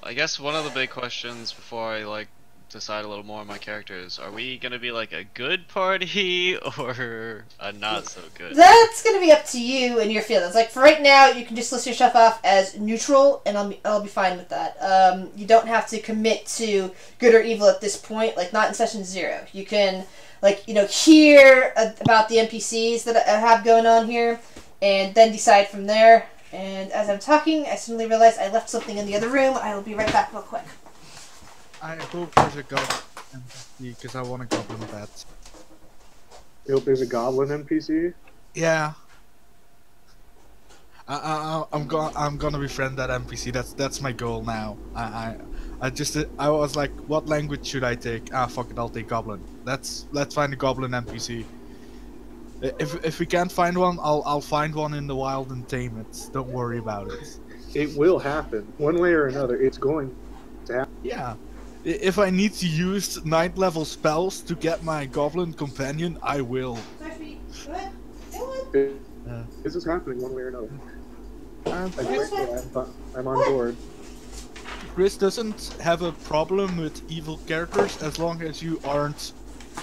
I guess one of the big questions before I decide a little more on my characters, are we gonna be like a good party or a not so good? That's gonna be up to you and your feelings. Like for right now, you can just list yourself off as neutral, and I'll be fine with that. You don't have to commit to good or evil at this point. Like not in session 0. You can hear about the NPCs that I have going on here, and then decide from there. And as I'm talking, I suddenly realized I left something in the other room. I will be right back real quick. I hope there's a goblin NPC because I want a goblin pet. You hope there's a goblin NPC? Yeah. I'm gonna befriend that NPC. That's my goal now. I was like, what language should I take? Ah, fuck it, I'll take goblin. Let's find a goblin NPC. If we can't find one, I'll find one in the wild and tame it. Don't worry about it. It will happen. One way or another, it's going to happen. Yeah. If I need to use 9th level spells to get my goblin companion, I will. This is happening one way or another. I'm on board. Chris doesn't have a problem with evil characters as long as you aren't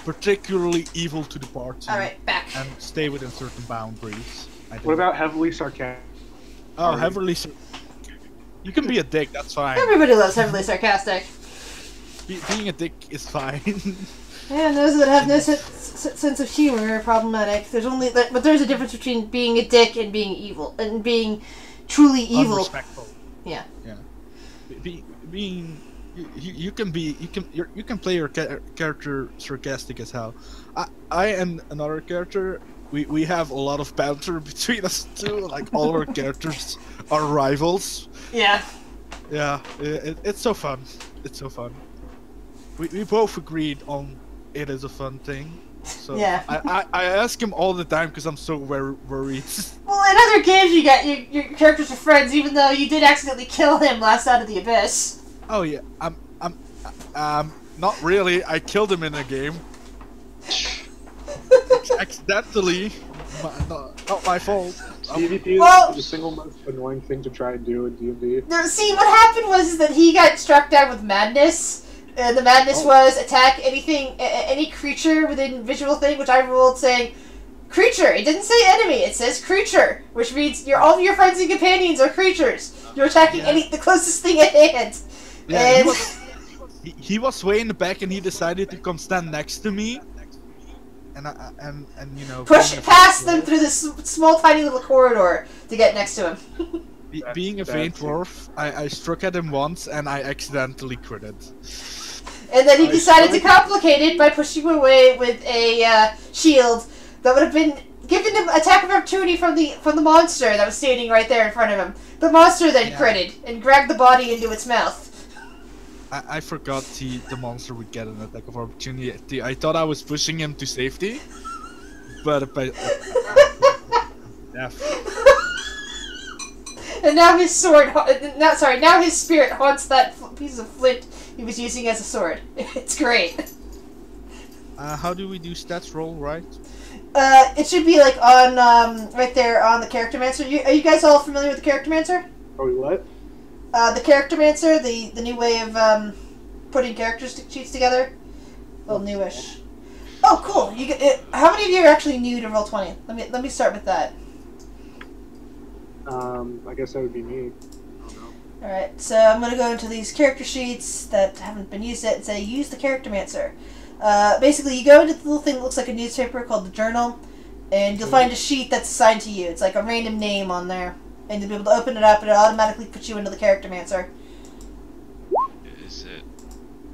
particularly evil to the party. Alright, back. And stay within certain boundaries. What about heavily sarcastic? Oh, heavily you can be a dick, that's fine. Everybody loves heavily sarcastic. Being a dick is fine. Yeah, those that have no sense of humor are problematic. But there's a difference between being a dick and being evil, and being truly evil. Unrespectful. Yeah. Yeah. You can play your character sarcastic as hell. I and another character, we have a lot of banter between us two. Like all our characters are rivals. Yeah. Yeah, it's so fun. It's so fun. We both agreed on it is a fun thing. So yeah. I ask him all the time because I'm so worried. Well, in other games you got your characters are friends, even though you did accidentally kill him last out of the Abyss. Oh yeah, I'm not really. I killed him in a game. Accidentally, not my fault. PvP is the single most annoying thing to try and do in D&D. No, see, what happened was that he got struck down with madness. And the madness was attack any creature within visual thing, which I ruled saying creature. It didn't say enemy. It says creature, which means all of your friends and companions are creatures. You're attacking the closest thing at hand. Yeah, and he was way in the back, and he decided to come stand next to me. And you know, push past them through this small, tiny little corridor to get next to him. Being a faint dwarf, I struck at him once, and I accidentally critted. And then he decided to complicate it by pushing him away with a shield that would have been given him attack of opportunity from the monster that was standing right there in front of him. The monster then critted and dragged the body into its mouth. I forgot the monster would get an attack of opportunity. I thought I was pushing him to safety, but And now his sword, now his spirit haunts that piece of flint he was using as a sword. It's great. How do we do stats roll, right? It should be like on, right there on the Charactermancer. Are you guys all familiar with the Charactermancer? Are we what? The Charactermancer, the new way of, putting character sheets together. Well, newish. Oh, cool. How many of you are actually new to Roll20? Let me start with that. I guess that would be me. Alright, so I'm going to go into these character sheets that haven't been used yet and say, use the Charactermancer. Basically, you go into the little thing that looks like a newspaper called the Journal, and you'll find a sheet that's assigned to you. It's like a random name on there. And you'll be able to open it up, and it'll automatically put you into the Charactermancer. Is it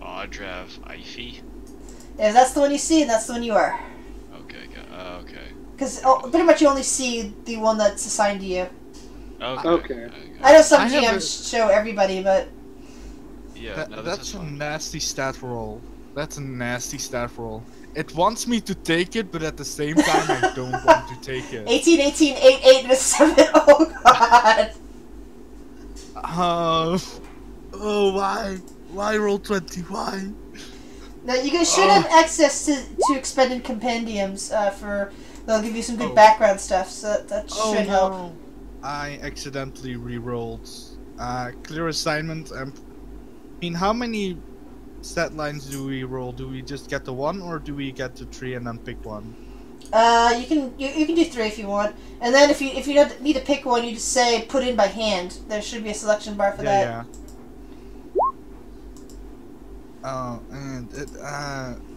Audrav Ify? Yeah, that's the one you see, and that's the one you are. Okay, okay. Because pretty much you only see the one that's assigned to you. Okay. I know some GMs show everybody, but... Yeah, that's a nasty stat roll. That's a nasty stat roll. It wants me to take it, but at the same time I don't want to take it. 18, 18, 8, 8, and a 7. Oh god! Oh, why? Why Roll20? Why? Now, you guys should have access to expended compendiums, they'll give you some good background stuff, so that should help. I accidentally re-rolled. Clear assignment, mean, how many stat lines do we roll? Do we just get the one, or do we get the 3 and then pick one? You can do 3 if you want, and then if you don't need to pick one, you just say put in by hand. There should be a selection bar for that. Yeah. And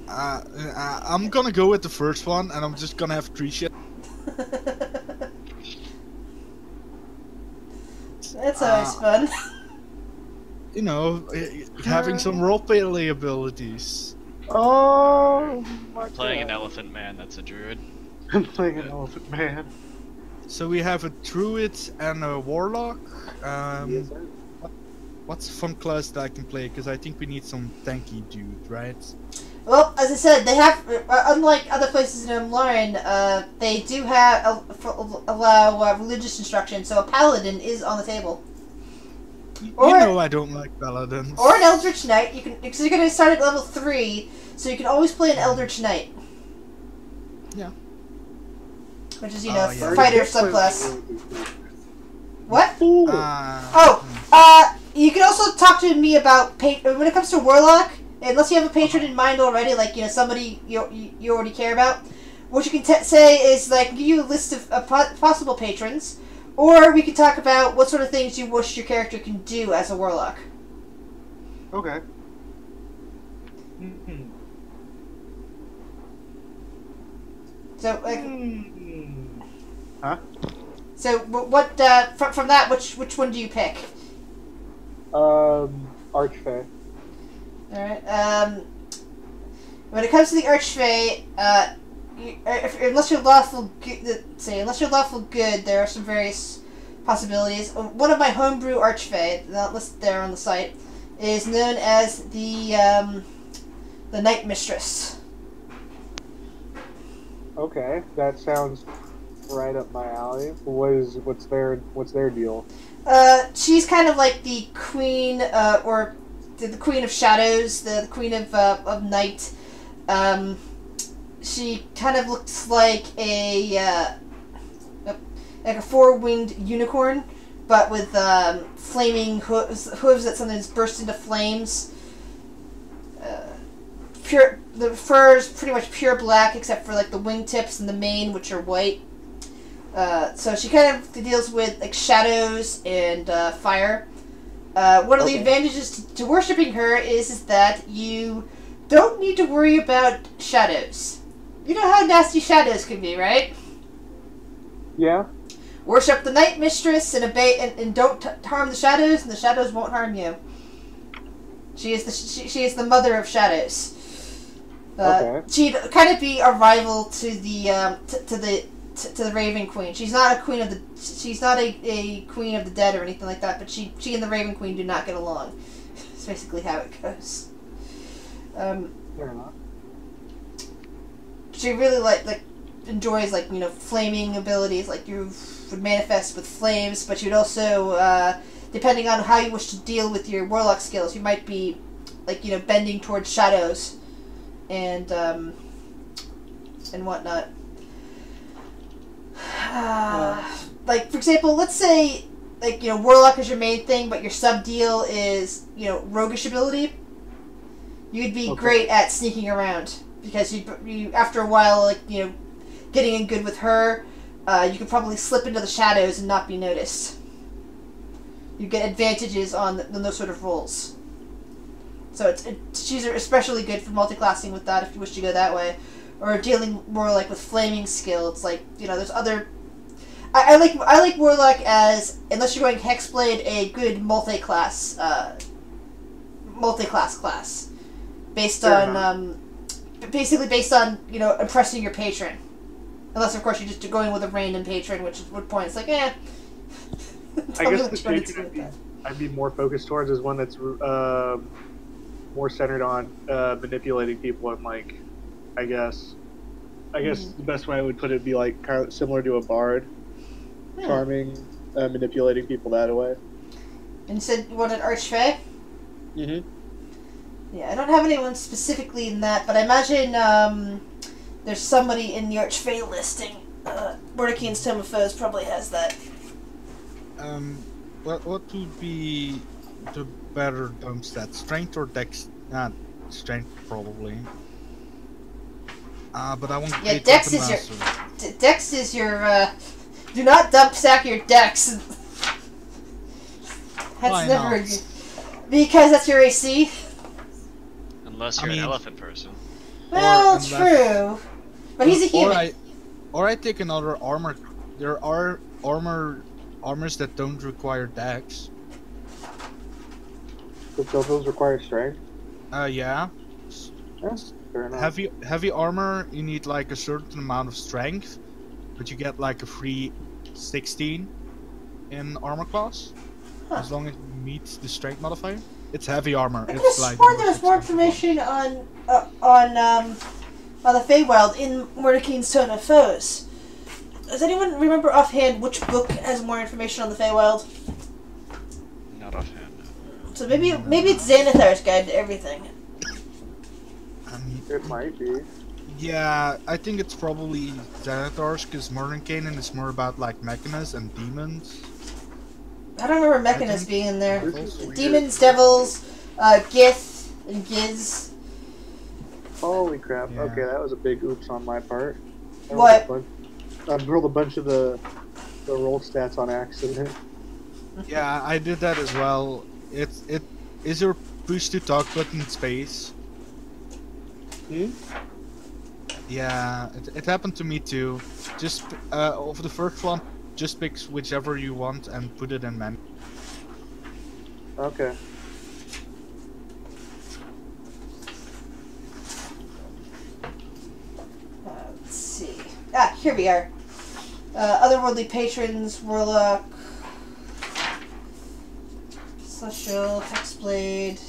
I'm gonna go with the first one, and I'm just gonna have 3 shit. That's always fun. You know, having some roleplay abilities. Oh my Playing an God. elephant man, that's a druid. I'm playing an elephant man. So we have a druid and a warlock. Yes, sir. What's a fun class that I can play? Because I think we need some tanky dude, right? Well, as I said, they have, unlike other places in Omlaren, they do have allow religious instruction, so a paladin is on the table. Or, You know I don't like paladins. or an Eldritch Knight. You can, because you're going to start at level 3, so you can always play an Eldritch Knight. Yeah. Which is, you know, Yeah. fighter subclass. What? Oh. You can also talk to me about when it comes to Warlock. Unless you have a patron in mind already, like, you know, somebody you already care about, what you can say is, like, give you a list of possible patrons, or we can talk about what sort of things you wish your character can do as a Warlock. Okay. So, like, Huh? so what? From that, which one do you pick? Archfey. All right. When it comes to the Archfey, unless you're lawful good, there are some various possibilities. One of my homebrew Archfey, not listed there on the site, is known as the Night Mistress. Okay, that sounds right up my alley. What's their deal? She's kind of like the queen, or the Queen of Shadows, the Queen of Night. She kind of looks like a four-winged unicorn, but with flaming hooves that sometimes burst into flames. The fur is pretty much pure black, except for like the wingtips and the mane, which are white. So she kind of deals with like shadows and fire. One of the advantages to worshipping her is that you don't need to worry about shadows. You know how nasty shadows can be, right? Yeah. Worship the Night Mistress and obey, and don't harm the shadows, and the shadows won't harm you. She is the mother of shadows. She'd kind of be a rival to the to the Raven Queen. She's not a queen of the. She's not a queen of the dead or anything like that. But she and the Raven Queen do not get along. It's basically how it goes. Fair enough. She really enjoys flaming abilities. Like you would manifest with flames, but you'd also depending on how you wish to deal with your warlock skills, you might be bending towards shadows and whatnot. Like, for example, let's say, Warlock is your main thing, but your sub-deal is, roguish ability. You'd be great at sneaking around, because you after a while, getting in good with her, you could probably slip into the shadows and not be noticed. You get advantages on those sort of rolls. So she's especially good for multi-classing with that if you wish to go that way. Or dealing more with flaming skill. It's there's other. I like Warlock as, unless you're going Hexblade, a good multi-class class, based on basically based on impressing your patron. Unless of course you're just going with a random patron, which at what point it's like I guess the patron I'd be more focused towards is one that's more centered on manipulating people and I guess the best way I would put it would be kind of similar to a bard, charming, manipulating people that way. And you said you wanted Archfey? Mm-hmm. Yeah, I don't have anyone specifically in that, but I imagine there's somebody in the Archfey listing. Mordekian's Tome of Foes probably has that. What would be the better dump stats? Strength or dex? Strength probably. But I want to Yeah, Dex is your... Dex is your, do not dump stack your Dex. That's Why never... not? Because that's your AC. Unless you're an elephant person. Well, unless- true. But he's a human. Or I take another armor. There are armors that don't require dex. But those require strength. Yeah. Yeah, fair enough. Heavy armor, you need like a certain amount of strength, but you get like a free 16 in armor class, as long as it meets the strength modifier. It's heavy armor. I could have It's like sworn there was more information on the Feywild in Mordekaine's Tome of Foes. Does anyone remember offhand which book has more information on the Feywild? Not offhand. So maybe it's Xanathar's Guide to Everything. It might be. Yeah, I think it's probably Xanathar's, because Mordenkainen is more about like Mechanus and demons. I don't remember Mechanus think- being in there. This is weird. Demons, devils, Gith, and Giz. Holy crap. Yeah. Okay, that was a big oops on my part. What? I rolled a bunch of the roll stats on accident. Yeah, I did that as well. It is your push to talk button space. Hmm? Yeah, it happened to me too. Just for the first one, just pick whichever you want and put it in menu. Okay. Let's see. Ah, here we are. Otherworldly patrons, Warlock, Celestial, Hexblade,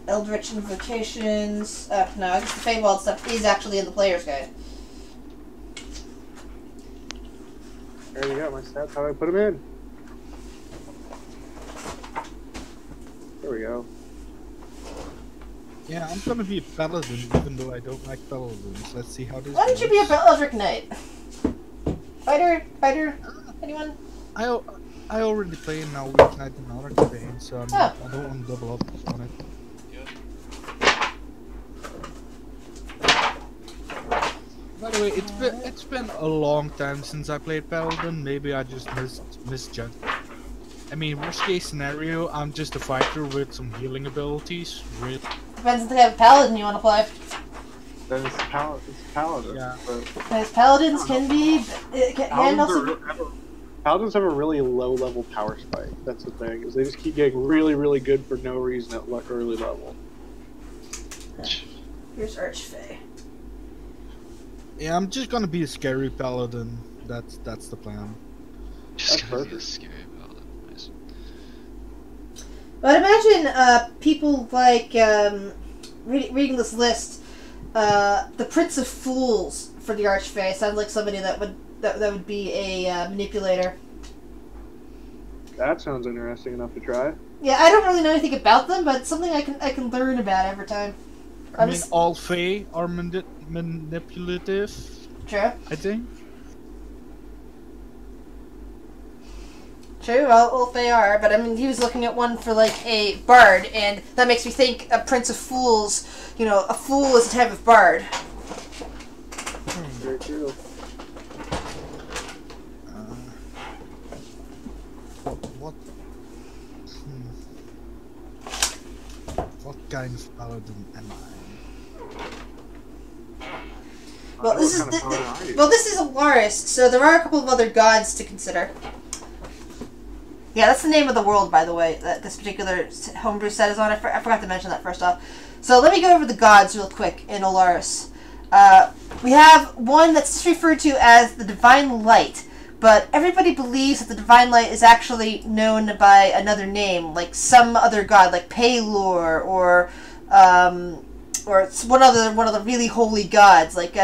Eldritch Invocations. No, I guess the Feywild stuff is actually in the player's guide. There you go, my stats, how I put them in. There we go. Yeah, I'm gonna be a paladin, even though I don't like paladins. Let's see how this Why don't goes. you be a Eldritch Knight? Fighter? Anyone? I already play now with Knight in another campaign, so I don't want to double up on it. By the way, it's been a long time since I played Paladin. Maybe I just misjudged. I mean, worst case scenario, I'm just a fighter with some healing abilities. Really. Depends on the type of Paladin you want to play. Then it's paladin. Yeah. But Because Paladins can be... paladins have a really low level power spike. That's the thing, is they just keep getting really, really good for no reason at early level. Here's Archfey. Yeah, I'm just gonna be a scary paladin. That's the plan. Just That's gonna be a perfect. scary paladin. Nice. But imagine people like reading this list. The Prince of Fools for the Archfey sounds like somebody that would be a manipulator. That sounds interesting enough to try. Yeah, I don't really know anything about them, but it's something I can learn about every time. I mean, all Fae are manipulative, True. I think. True, all they are, but I mean, he was looking at one for like a bard, and that makes me think a Prince of Fools. You know, a fool is a type of bard. Very true. What? What kind of paladin am I? Well, this is What kind of paladin are you? well, this is Alaris, so there are a couple of other gods to consider. Yeah, that's the name of the world, by the way, that this particular homebrew set is on. I forgot to mention that first off. So let me go over the gods real quick in Olaris. We have one that's referred to as the Divine Light, but everybody believes that the Divine Light is actually known by another name, like some other god, like Pelor, or it's one of the really holy gods. Like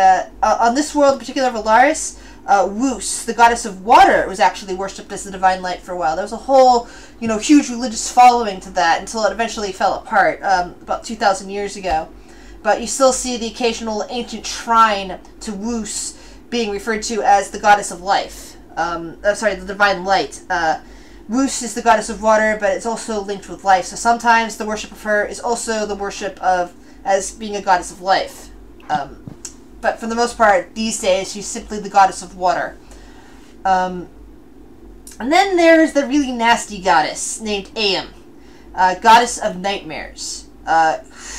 on this world in particular of Alaris, Wus, the goddess of water, was actually worshipped as the Divine Light for a while. There was a whole, huge religious following to that until it eventually fell apart about 2,000 years ago. But you still see the occasional ancient shrine to Wus being referred to as the goddess of life. The Divine Light. Wus is the goddess of water, but it's also linked with life. So sometimes the worship of her is also the worship of as being a goddess of life. But for the most part, these days, she's simply the goddess of water. And then there's the really nasty goddess named Aum, goddess of nightmares,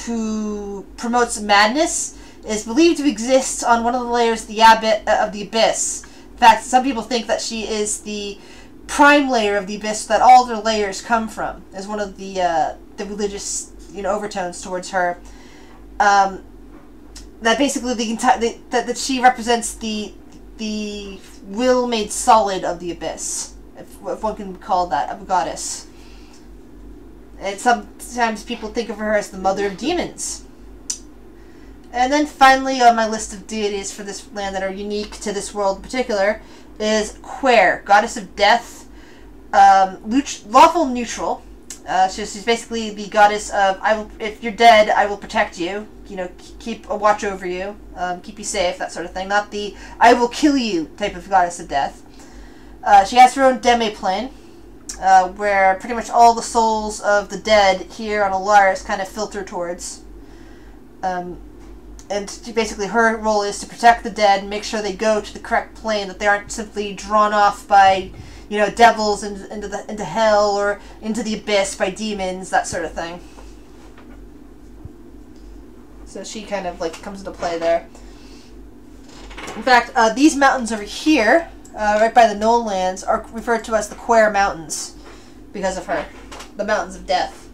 who promotes madness, is believed to exist on one of the layers of the abyss. In fact, some people think that she is the prime layer of the abyss that all their layers come from, as one of the religious overtones towards her. That basically that she represents the will made solid of the abyss, if one can call that a goddess. And sometimes people think of her as the mother of demons. And then finally on my list of deities for this land that are unique to this world in particular is Quer, goddess of death, lawful neutral. She's basically the goddess of, if you're dead, I will protect you. Keep a watch over you, keep you safe, that sort of thing. Not the I will kill you type of goddess of death. She has her own demi-plane, where pretty much all the souls of the dead here on Alaris kind of filter towards. And basically her role is to protect the dead and make sure they go to the correct plane, that they aren't simply drawn off by, devils into hell or into the abyss by demons, that sort of thing. So she kind of comes into play there. In fact, these mountains over here, right by the Knoll Lands, are referred to as the Quer Mountains because of her, the Mountains of Death.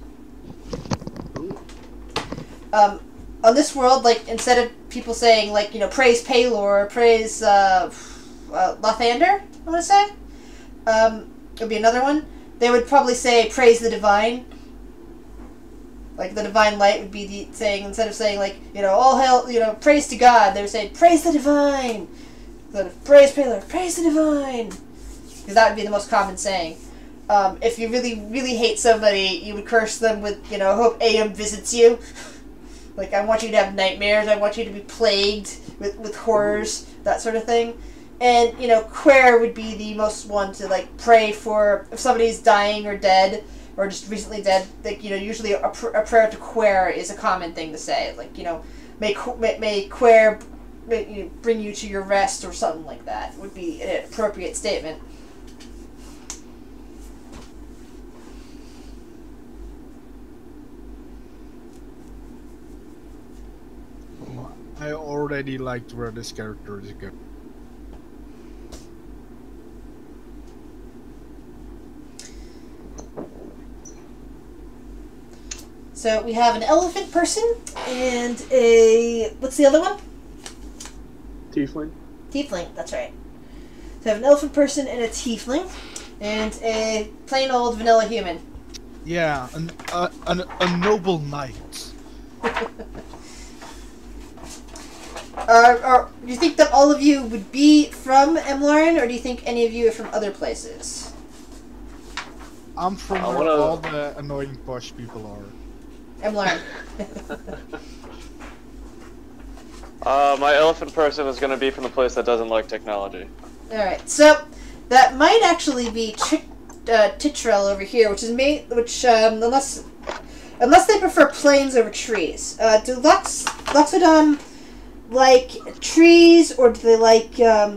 On this world, instead of people saying, praise Pelor, praise Lathander, I want to say, it would be another one, they would probably say praise the divine. The divine light would be the saying, instead of saying, all hail, praise to God, they would say, praise the divine. Instead of praise Pelor, praise the divine. Because that would be the most common saying. If you really, really hate somebody, you would curse them with, hope Aum visits you. I want you to have nightmares, I want you to be plagued with horrors, that sort of thing. And, Quer would be the most one to, pray for, if somebody's dying or dead, or just recently dead, usually a prayer to Quer is a common thing to say. May Quer bring you to your rest, or something like that, would be an appropriate statement. I already liked where this character is going. So we have an elephant person and a... what's the other one? Tiefling. Tiefling, that's right. So we have an elephant person and a tiefling, and a plain old vanilla human. Yeah, a noble knight. Do you think that all of you would be from Emlarn, or do you think any of you are from other places? I'm from where all the annoying posh people are. Emlarn. My elephant person is going to be from the place that doesn't like technology. Alright, so that might actually be Titrel over here, unless they prefer plains over trees. Do Loxodon like trees, or do they like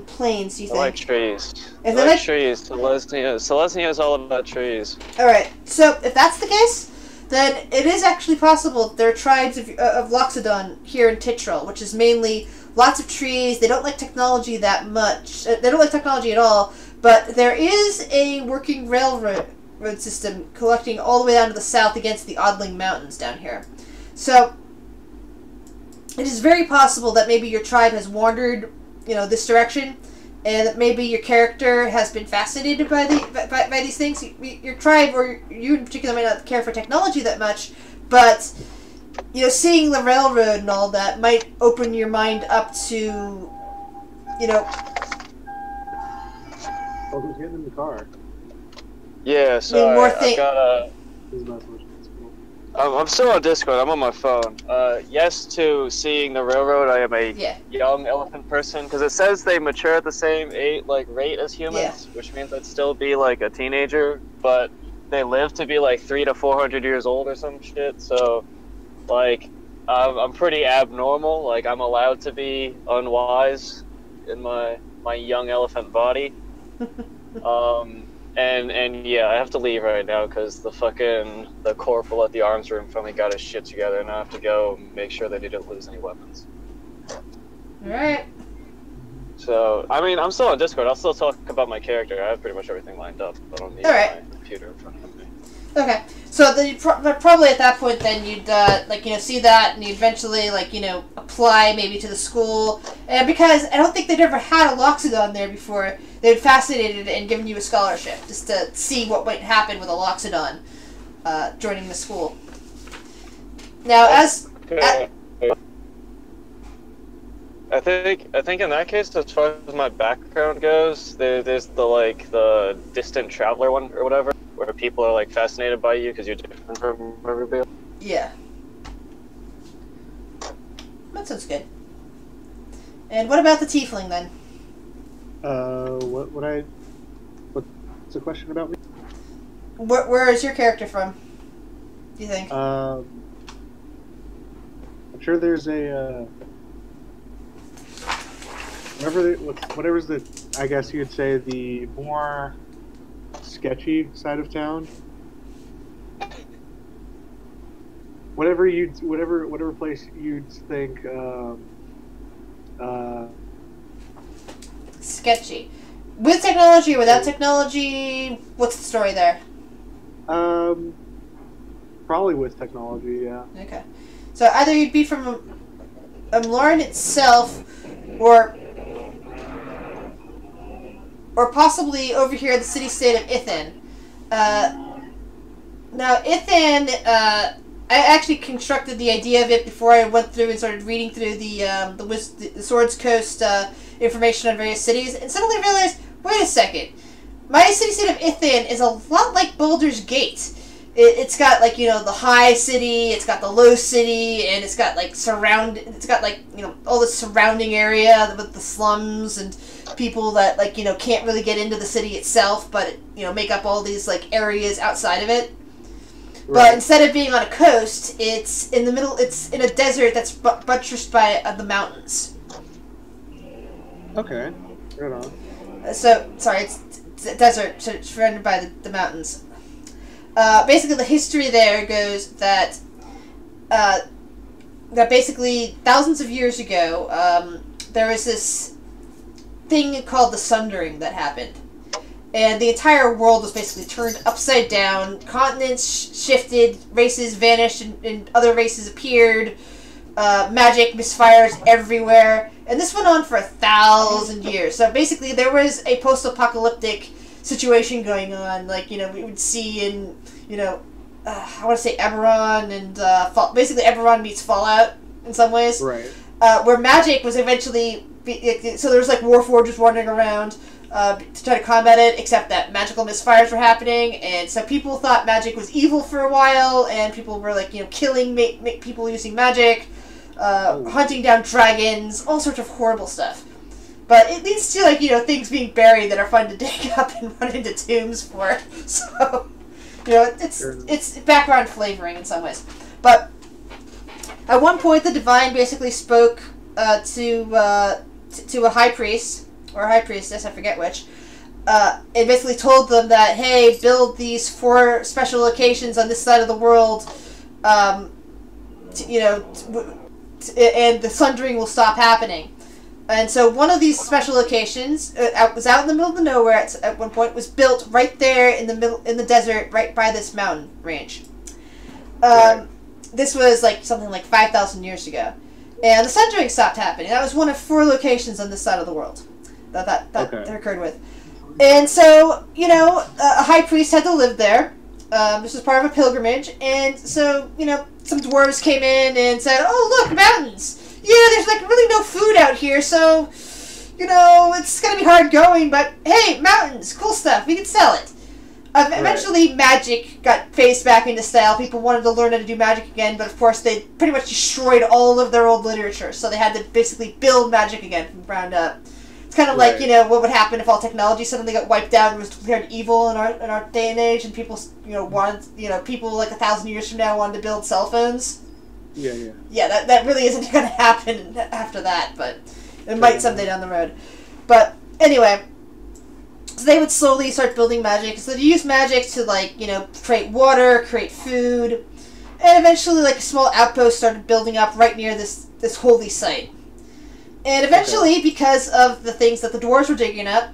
plains, do you think? I like trees. If I like trees. Selesnya is all about trees. Alright, so if that's the case, then it is actually possible that there are tribes of Loxodon here in Titrel, which is mainly lots of trees. They don't like technology that much. They don't like technology at all, but there is a working railroad system collecting all the way down to the south against the Odling Mountains down here. So it is very possible that maybe your tribe has wandered, this direction, and that maybe your character has been fascinated by these things. Your tribe, or you in particular, might not care for technology that much, but seeing the railroad and all that might open your mind up to, Oh, who's getting in the car? Yeah, so I've got a... I'm still on Discord. I'm on my phone. Yes to seeing the railroad. I am a young elephant person because it says they mature at the same rate as humans, which means I'd still be like a teenager, but they live to be like 300 to 400 years old or some shit. So, like, I'm pretty abnormal. Like, I'm allowed to be unwise in my young elephant body. And yeah, I have to leave right now because the corporal at the arms room finally got his shit together, and I have to go make sure that he didn't lose any weapons. Alright. So, I mean, I'm still on Discord. I'll still talk about my character. I have pretty much everything lined up. I don't need my computer in front of me. Okay. So then probably at that point then you'd, see that, and you eventually, apply maybe to the school. And because I don't think they'd ever had a Loxodon there before, they'd fascinated and given you a scholarship just to see what might happen with a Loxodon joining the school. Now, I think in that case, as far as my background goes, there's the distant traveler one or whatever, where people are fascinated by you because you're different from everybody else. Yeah. That sounds good. And what about the tiefling then? What's the question about me? Where is your character from, do you think? I'm sure there's a, whatever's the, I guess you'd say, the more sketchy side of town. Whatever place you'd think, sketchy. With technology or without technology, what's the story there? Probably with technology, yeah. Okay. So either you'd be from Lorne itself, or possibly over here in the city-state of Ithan. Now, Ithan, I actually constructed the idea of it before I went through and started reading through the Swords Coast information on various cities, and suddenly realized, wait a second, my city-state of Ithan is a lot like Baldur's Gate. It's got the high city, it's got the low city, and it's got all the surrounding area with the slums and people that can't really get into the city itself, but make up all these areas outside of it. Right. But instead of being on a coast, it's in the middle. It's in a desert that's buttressed by the mountains. Okay, right on. It's a desert surrounded by the mountains. Basically, the history there goes that basically thousands of years ago, there was this thing called the Sundering that happened, and the entire world was basically turned upside down. Continents shifted, races vanished, and other races appeared. Magic misfires everywhere, and this went on for 1,000 years. So basically, there was a post-apocalyptic situation going on, we would see in, I want to say Eberron, and basically Eberron meets Fallout in some ways. Right. Where magic was eventually, so there was warforgers wandering around to try to combat it, except that magical misfires were happening, and so people thought magic was evil for a while, and people were killing people using magic, hunting down dragons, all sorts of horrible stuff. But it leads to things being buried that are fun to dig up and run into tombs for. So it's background flavoring in some ways. But at one point, the Divine basically spoke to a high priest or a high priestess, I forget which. It basically told them that, hey, build these 4 special locations on this side of the world, and the Sundering will stop happening. And so one of these special locations was out in the middle of the nowhere at one point, was built right there in the desert, right by this mountain range. Right. This was something like 5,000 years ago. And the Sundering stopped happening. That was one of 4 locations on this side of the world that occurred with. And so, a high priest had to live there. This was part of a pilgrimage. And so, some dwarves came in and said, oh, look, mountains. Yeah, there's really no food out here, so, it's gonna be hard going, but hey, mountains, cool stuff, we can sell it. Eventually, magic got phased back into style. People wanted to learn how to do magic again, but of course they pretty much destroyed all of their old literature, so they had to basically build magic again from the ground up. It's kind of like, you know, what would happen if all technology suddenly got wiped out and was declared evil in our day and age, and people, you know, wanted, you know, people like 1,000 years from now wanted to build cell phones. Yeah. Yeah, that really isn't going to happen after that, but it might someday down the road. But anyway, so they would slowly start building magic. So they use magic to, like, you know, create water, create food, and eventually, like, a small outpost started building up right near this holy site. And eventually, because of the things that the dwarves were digging up,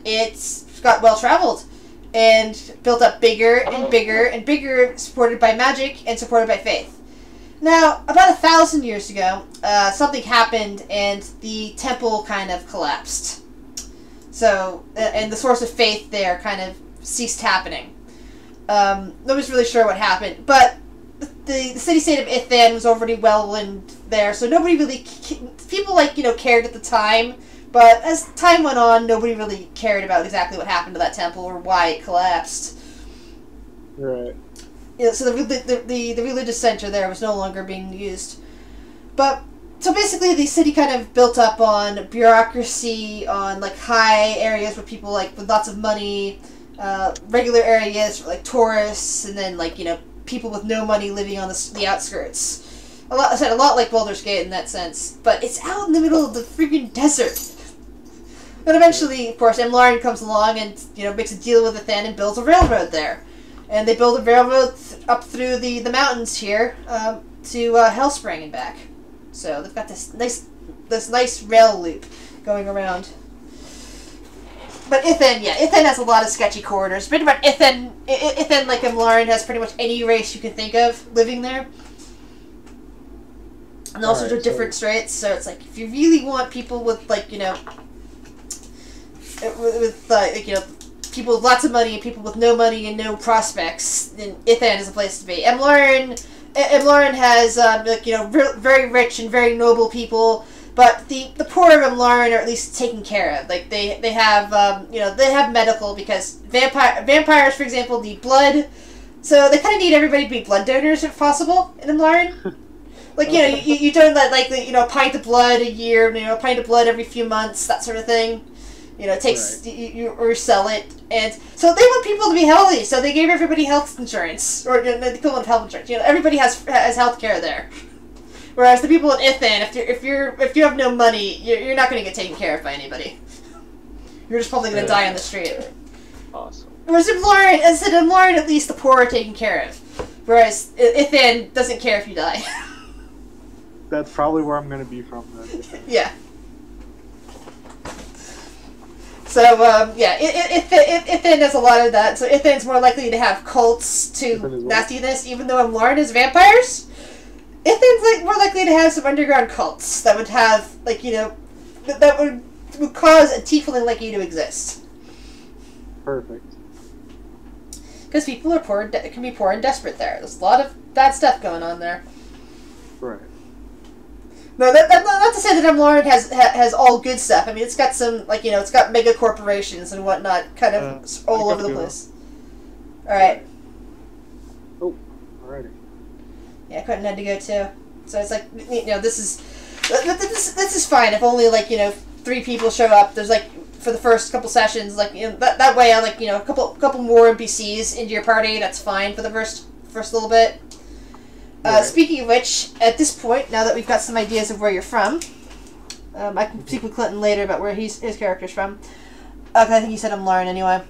it's got well-traveled and built up bigger and bigger and bigger, supported by magic and supported by faith. Now, about 1,000 years ago, something happened and the temple kind of collapsed. So, and the source of faith there kind of ceased happening. Nobody's really sure what happened, but the city-state of Ithan was already well-linked there, so nobody really... People, like, you know, cared at the time, but as time went on, nobody really cared about exactly what happened to that temple or why it collapsed. Right. You know, so the religious center there was no longer being used. But, so basically the city kind of built up on bureaucracy, on, like, high areas where people, like, with lots of money, regular areas for, like, tourists, and then, like, you know, people with no money living on the outskirts. A lot like Baldur's Gate in that sense, but it's out in the middle of the freaking desert. And eventually, of course, Emlaren comes along and, you know, makes a deal with Ithan and builds a railroad there. And they build a railroad up through the mountains here to Hellspring and back. So they've got this nice rail loop going around. But Ithan, yeah, Ithan has a lot of sketchy corridors. Pretty much Ithan, like Emlaren, has pretty much any race you can think of living there. And all sorts of different straits, so it's like, if you really want people with, like, you know, like, you know, people with lots of money and people with no money and no prospects, then Ithan is a place to be. Emlaren has, like, you know, very rich and very noble people, but the poor of Emlaren are at least taken care of. Like, they have, you know, they have medical, because vampires, for example, need blood, so they kind of need everybody to be blood donors if possible in Emlaren. Like, you know, you donate, like, you know, a pint of blood a year, you know, a pint of blood every few months, that sort of thing. You know, it takes, or sell it. And so they want people to be healthy, so they gave everybody health insurance, or, you know, the equivalent of health insurance. You know, everybody has health care there. Whereas the people in Ithan, if you have no money, you're not going to get taken care of by anybody. You're just probably going to die on the street. Awesome. Whereas in Emlaren, as I said, in Emlaren, at least the poor are taken care of. Whereas Ithan doesn't care if you die. That's probably where I'm going to be from then. Yeah. So, yeah, Ithan does a lot of that. So Ithan's more likely to have cults to nastiness, even though Emlaren is vampires. Ithan's, like, more likely to have some underground cults that would have, like, you know, that would cause a tiefling like you to exist. Perfect. Because people are poor, can be poor and desperate there. There's a lot of bad stuff going on there. Right. No, not to say that Emlaren has all good stuff. I mean, it's got some, like, you know, it's got mega corporations and whatnot, kind of all over the place. Alright. Oh, alrighty. Yeah, Quentin had to go too. So it's like, you know, this is fine if only, like, you know, 3 people show up. There's, like, for the first couple sessions, like, you know, that way, like, you know, a couple more NPCs into your party. That's fine for the first little bit. Speaking of which, at this point, now that we've got some ideas of where you're from, I can speak with Clinton later about where his character's from. I think he said Emlaren anyway.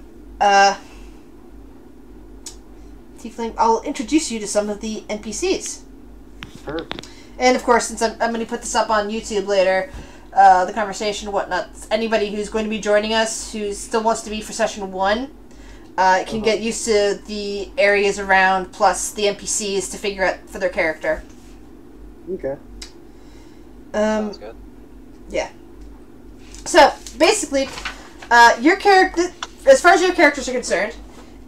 Tiefling, I'll introduce you to some of the NPCs. Perfect. And of course, since I'm going to put this up on YouTube later, the conversation and whatnot, anybody who's going to be joining us who still wants to be for session 1, can get used to the areas around, plus the NPCs to figure out for their character. Okay. Sounds good. Yeah. So, basically, your character, as far as your characters are concerned,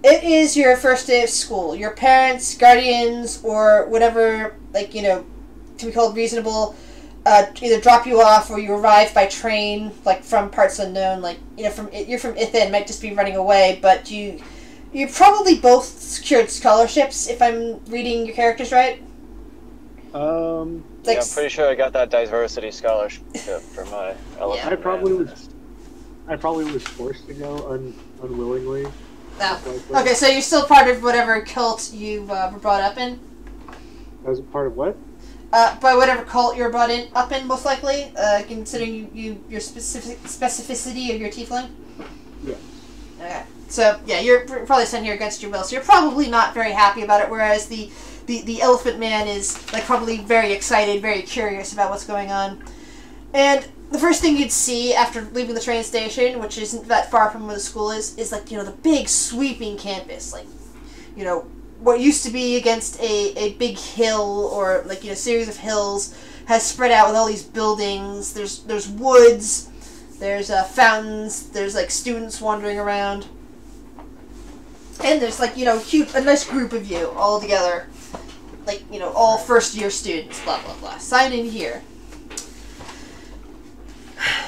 it is your first day of school. Your parents, guardians, or whatever, like, you know, to be called reasonable, either drop you off or you arrive by train, like, from parts unknown. Like, you know, you're from Ithan, might just be running away, but you You probably both secured scholarships, if I'm reading your characters right. Yeah, I'm pretty sure I got that diversity scholarship for my elephant. Yeah. I probably was forced to go unwillingly. Oh. Okay, so you're still part of whatever cult you were brought up in? As a part of what? By whatever cult you're brought up in, most likely, considering your specificity of your tiefling? Yeah. Okay. So, yeah, you're probably sent here against your will, so you're probably not very happy about it, whereas the Elephant Man is, like, probably very excited, very curious about what's going on. And the first thing you'd see after leaving the train station, which isn't that far from where the school is like, the big sweeping campus, like, what used to be against a big hill or, like, series of hills has spread out with all these buildings. There's woods, there's fountains, there's, like, students wandering around. And there's, like, a nice group of you all together. Like, all first-year students, blah, blah, blah. Sign in here.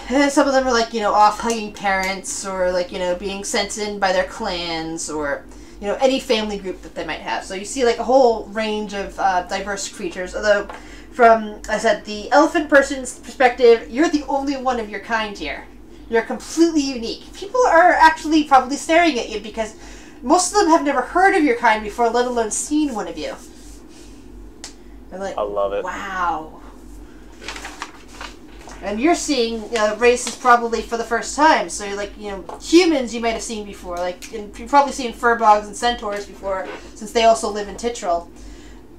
And some of them are, like, off hugging parents or, like, being sent in by their clans or, any family group that they might have. So you see, like, a whole range of diverse creatures. Although, from, I said, the elephant person's perspective, you're the only one of your kind here. You're completely unique. People are actually probably staring at you because most of them have never heard of your kind before, let alone seen one of you. They're like, I love it. Wow. And you're seeing races probably for the first time. So, like, humans you might have seen before. Like, you've probably seen furbogs and centaurs before, since they also live in Titrel.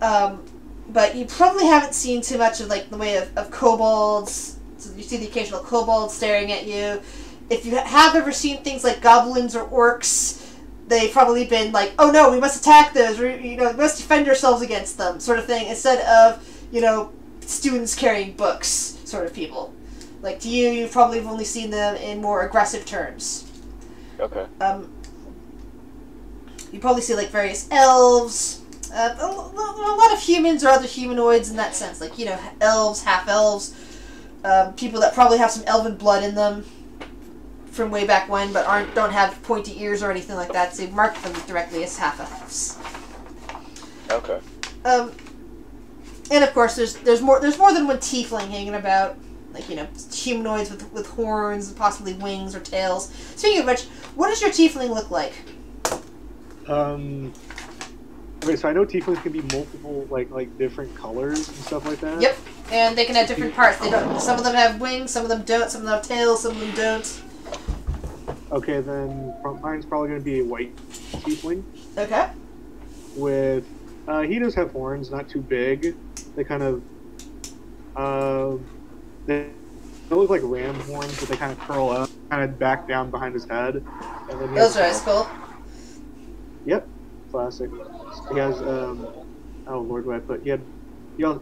But you probably haven't seen too much of, like, the way of kobolds. So you see the occasional kobold staring at you. If you have ever seen things like goblins or orcs, they've probably been like, oh no, we must attack those, we must defend ourselves against them, sort of thing, instead of, students carrying books, sort of people. Like, to you, you've probably only seen them in more aggressive terms. Okay. You probably see, like, various elves, a lot of humans or other humanoids in that sense, like, elves, half-elves, people that probably have some elven blood in them from way back when, but don't have pointy ears or anything like that, so you mark them directly as half-elves. Okay. And of course, there's more than one tiefling hanging about, like, humanoids with horns and possibly wings or tails. Speaking of which, what does your tiefling look like? Okay, so I know tieflings can be multiple, like different colors and stuff like that. Yep, and they can have different parts. Some of them have wings, some of them don't, some of them have tails, some of them don't. Okay, then mine's probably going to be a white tiefling. Okay. With, he does have horns, not too big. They kind of, they look like ram horns, but they kind of curl up, kind of back down behind his head. And then those are cool. Yep, classic. He has, oh lord, what I put?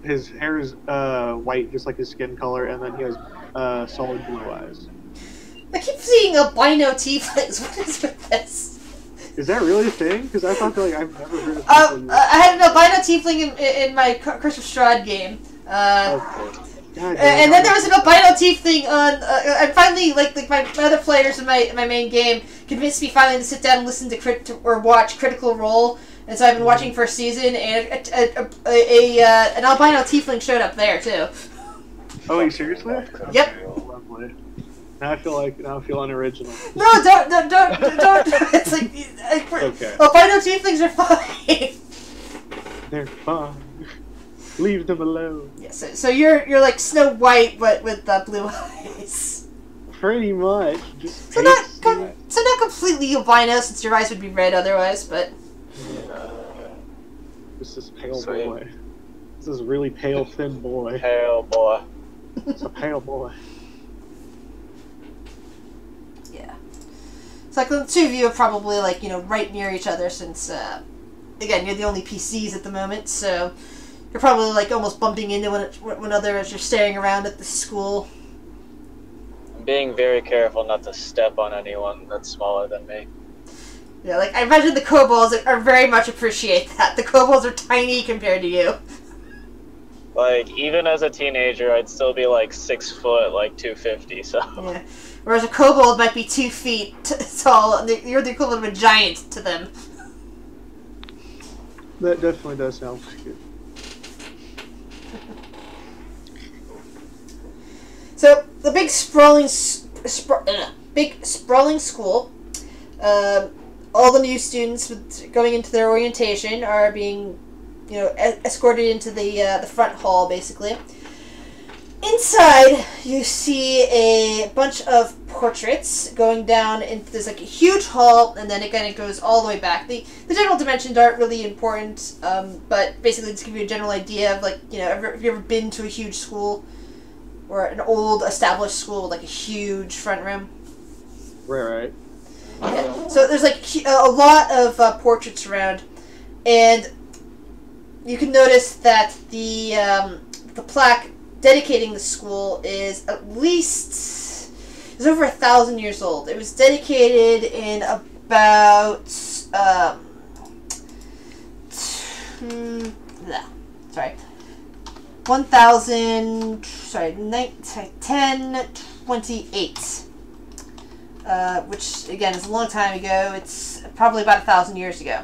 His hair is white, just like his skin color, and then he has solid blue eyes. I keep seeing albino tieflings. What is with this? Is that really a thing? Because I thought that, I've never heard of people I had an albino tiefling in my Curse of Strahd game. Okay. And then there was an albino tiefling on. And finally, like my other players in my main game convinced me finally to sit down and listen to or watch Critical Role. And so I've been watching for a season, and an albino tiefling showed up there too. Oh, are you seriously? Yep. Lovely. Now I feel unoriginal. No, don't. It's like okay. Albino tieflings are fine. They're fine. Leave them alone. Yeah, so you're like Snow White, but with blue eyes. Pretty much. So not completely albino, since your eyes would be red otherwise, but. This is pale boy. This is really pale, thin boy. Pale boy. It's a pale boy. Yeah. It's like the two of you are probably like, right near each other since, again, you're the only PCs at the moment, so you're probably like almost bumping into one another as you're staring around at the school. I'm being very careful not to step on anyone that's smaller than me. Yeah, like, I imagine the kobolds are very much appreciate that. The kobolds are tiny compared to you. Like, even as a teenager, I'd still be like 6 foot, like 250, so. Yeah. Whereas a kobold might be 2 feet tall, and you're the equivalent of a giant to them. That definitely does sound good. So the big sprawling school. All the new students going into their orientation are being, escorted into the front hall, basically. Inside, you see a bunch of portraits going down into there's like a huge hall, and then it kind of goes all the way back. The general dimensions aren't really important, but basically to give you a general idea of like, have you ever been to a huge school or an old established school with like a huge front room? Right. Yeah. So there's like a lot of portraits around, and you can notice that the plaque dedicating the school is over 1,000 years old. It was dedicated in about 1028. Which again is a long time ago. It's probably about 1,000 years ago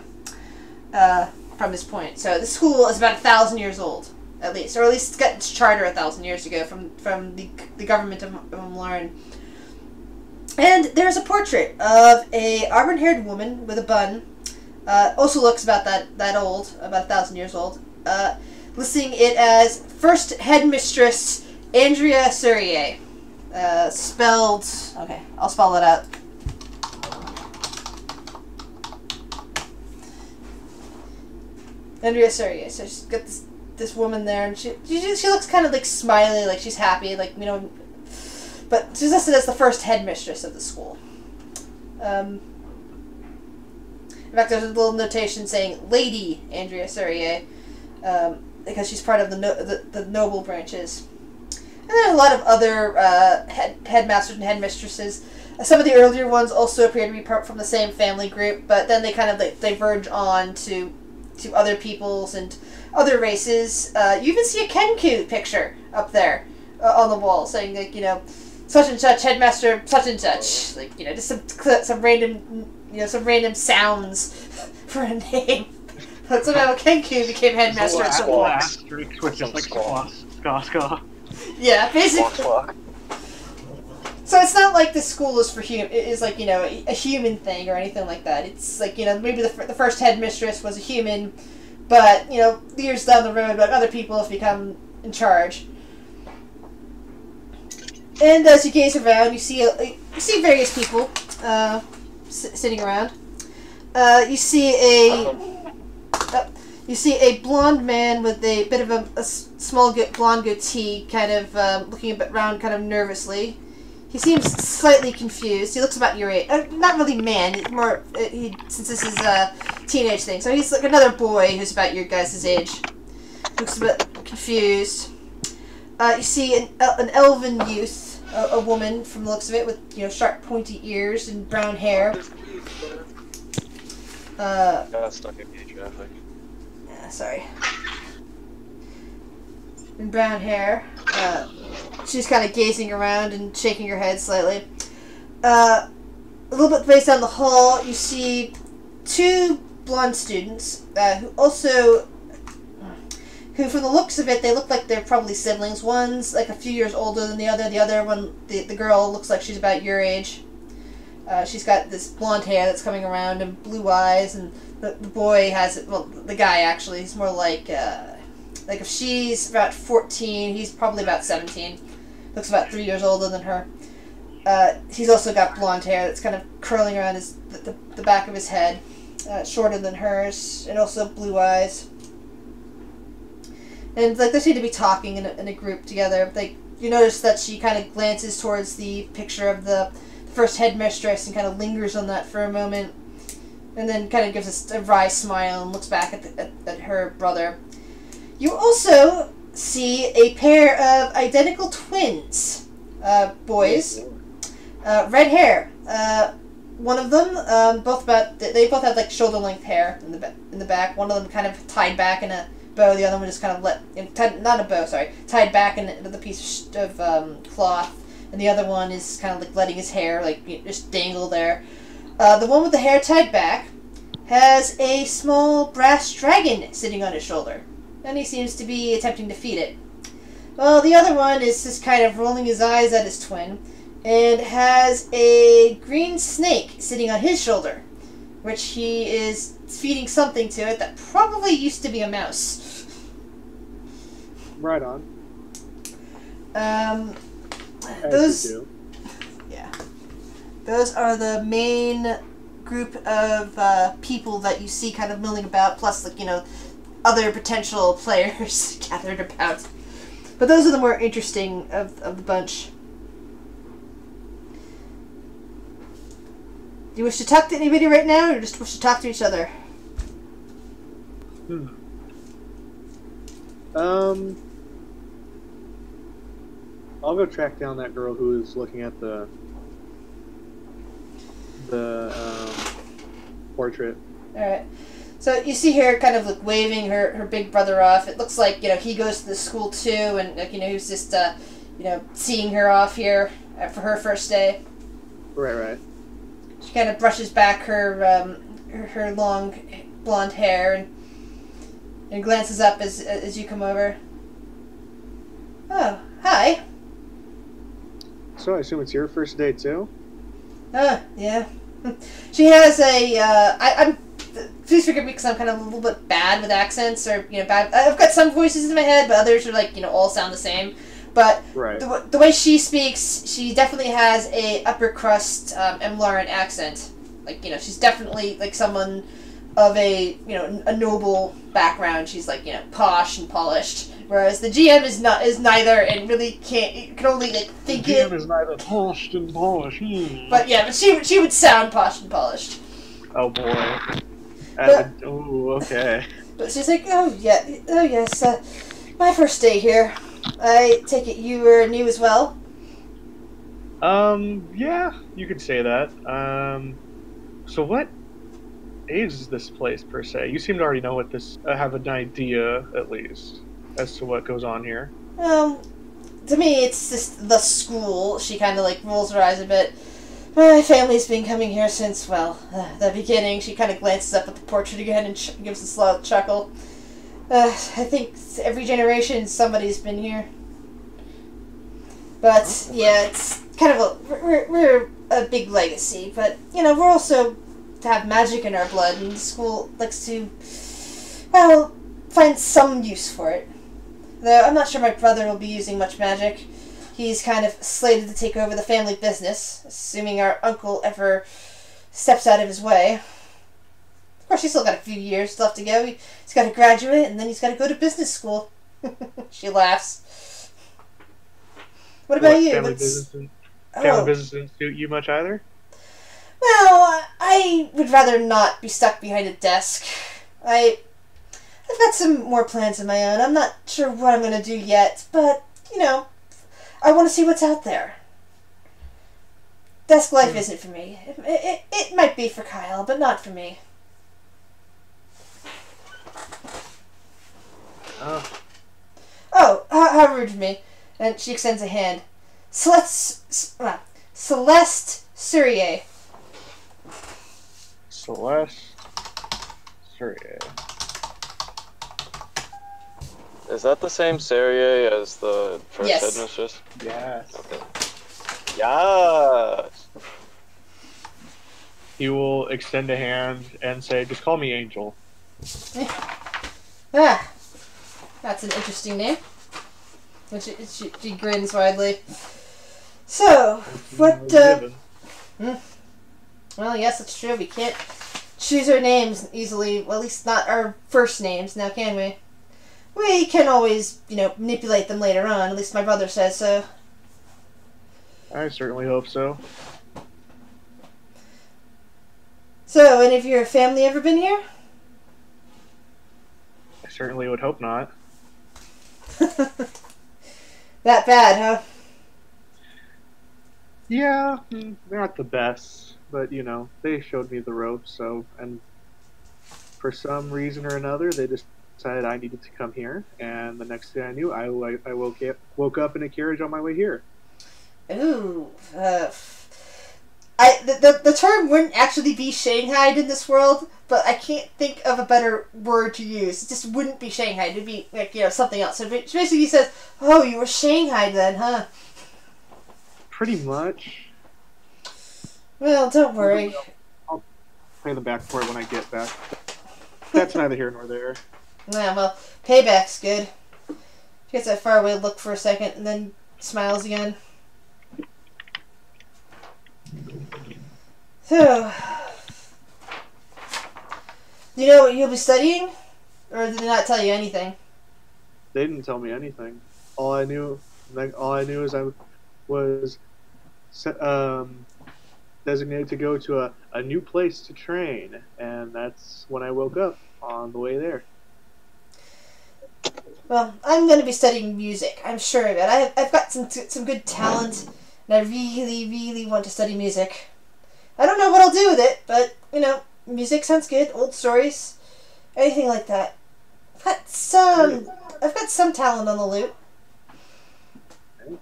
from this point. So the school is about 1,000 years old, at least, or at least it's got its charter 1,000 years ago from the government of Umlarn. And there's a portrait of a auburn-haired woman with a bun. Also looks about that old, about 1,000 years old. Listing it as first headmistress Andrea Surrier. Spelled... Okay, I'll spell it out. Andrea Surrier. So she's got this woman there, and she looks kind of like smiley, like she's happy, like, but she's listed as the first headmistress of the school. In fact, there's a little notation saying Lady Andrea Surrier, because she's part of the noble branches. And there are a lot of other headmasters and headmistresses. Some of the earlier ones also appear to be from the same family group, but then they kind of diverge on to other peoples and other races. You even see a Kenku picture up there on the wall, saying like, such and such headmaster, such and such, like, just some random sounds for a name. But somehow Kenku became headmaster at some point. Yeah, basically. So it's not like the school is for human. It is like, a human thing or anything like that. It's like, maybe the first headmistress was a human, but years down the road, but other people have become in charge. And as you gaze around, you see various people sitting around. You see a blonde man with a bit of a small blonde goatee, kind of looking around kind of nervously. He seems slightly confused. He looks about your age. Not really man, more since this is a teenage thing. So he's like another boy who's about your guys' age. Looks a bit confused. You see an elven youth, a woman from the looks of it, with sharp pointy ears and brown hair. Got stuck in gay traffic. Sorry. And brown hair. She's kind of gazing around and shaking her head slightly. A little bit ways down the hall, you see two blonde students who from the looks of it, they look like they're probably siblings. One's like a few years older than the other. The other one, the girl, looks like she's about your age. She's got this blonde hair that's coming around and blue eyes, and the boy has, the guy actually, he's more like if she's about 14, he's probably about 17. Looks about 3 years older than her. He's also got blonde hair that's kind of curling around the back of his head, shorter than hers, and also blue eyes. And they seem to be talking in a group together. You notice that she kind of glances towards the picture of the first headmistress and kind of lingers on that for a moment, and then kind of gives a wry smile and looks back at her brother. You also see a pair of identical twins, boys, red hair. One of them, they both had like shoulder length hair in the back. One of them kind of tied back in a bow. The other one just kind of tied back in the piece of cloth. And the other one is kind of like letting his hair just dangle there. The one with the hair tied back has a small brass dragon sitting on his shoulder, and he seems to be attempting to feed it. Well, the other one is just kind of rolling his eyes at his twin, and has a green snake sitting on his shoulder, which he is feeding something to it that probably used to be a mouse. Right on. Those are the main group of people that you see kind of milling about, plus, like, other potential players gathered about. But those are the more interesting of the bunch. Do you wish to talk to anybody right now, or just wish to talk to each other? I'll go track down that girl who is looking at the portrait. Alright. So you see her kind of like waving her big brother off. It looks like, he goes to the school too, and he's just, seeing her off here for her first day. Right. She kind of brushes back her long blonde hair and glances up as you come over. Oh, hi. So I assume it's your first day too? Yeah. She has I'm please forgive me because I'm kind of a little bit bad with accents, or bad. I've got some voices in my head, but others are all sound the same. But right. the way she speaks, she definitely has a upper crust Emlaran accent. She's definitely someone of a noble background. She's posh and polished. Whereas the GM is neither, and really can only think it. The GM is neither posh and polished. But she would sound posh and polished. Oh boy. Okay. But she's like, oh yes, my first day here. I take it you were new as well? Yeah, you could say that. So what is this place per se? You seem to already know what have an idea at least as to what goes on here. To me, it's just the school. She kind of rolls her eyes a bit. My family's been coming here since, the beginning. She kind of glances up at the portrait again and gives a slow chuckle. I think every generation somebody's been here. But, yeah, it's kind of we're a big legacy. But, we're also to have magic in our blood, and the school likes to, find some use for it. Though I'm not sure my brother will be using much magic. He's kind of slated to take over the family business, assuming our uncle ever steps out of his way. Of course, he's still got a few years left to go. He's got to graduate, and then he's got to go to business school. She laughs. What about you? Family business didn't suit you much either? Well, I would rather not be stuck behind a desk. I've got some more plans of my own. I'm not sure what I'm going to do yet, but, I want to see what's out there. Desk life isn't for me. It might be for Kyle, but not for me. Oh, how rude of me. And she extends a hand. Celeste Surier. Celeste Surier. Is that the same Serie as the first headmistress? Yes. Okay. Yes! He will extend a hand and say, just call me Angel. That's an interesting name. And she grins widely. So, what, Well, yes, that's true. We can't choose our names easily. Well, at least not our first names, now can we? We can always, manipulate them later on. At least my brother says so. I certainly hope so. So, any of your family ever been here? I certainly would hope not. That bad, huh? Yeah, they're not the best, but, they showed me the ropes, and for some reason or another, they decided I needed to come here, and the next thing I knew, I woke up in a carriage on my way here. Ooh, The term wouldn't actually be Shanghaied in this world, but I can't think of a better word to use. It just wouldn't be Shanghaied. It'd be like, you know, something else. So basically he says, "Oh, you were Shanghaied then, huh?" Pretty much. Well, don't worry. I'll play the back for it when I get back. That's neither here nor there. Yeah, well, payback's good. She gets that far away look for a second and then smiles again. So, do you know what you'll be studying? Or did they not tell you anything? They didn't tell me anything. All I knew is I was designated to go to a new place to train, and that's when I woke up on the way there. Well, I'm going to be studying music. I'm sure of it. I've got some good talent, and I really, really want to study music. I don't know what I'll do with it, but, you know, music sounds good. Old stories, anything like that. I've got some talent on the lute.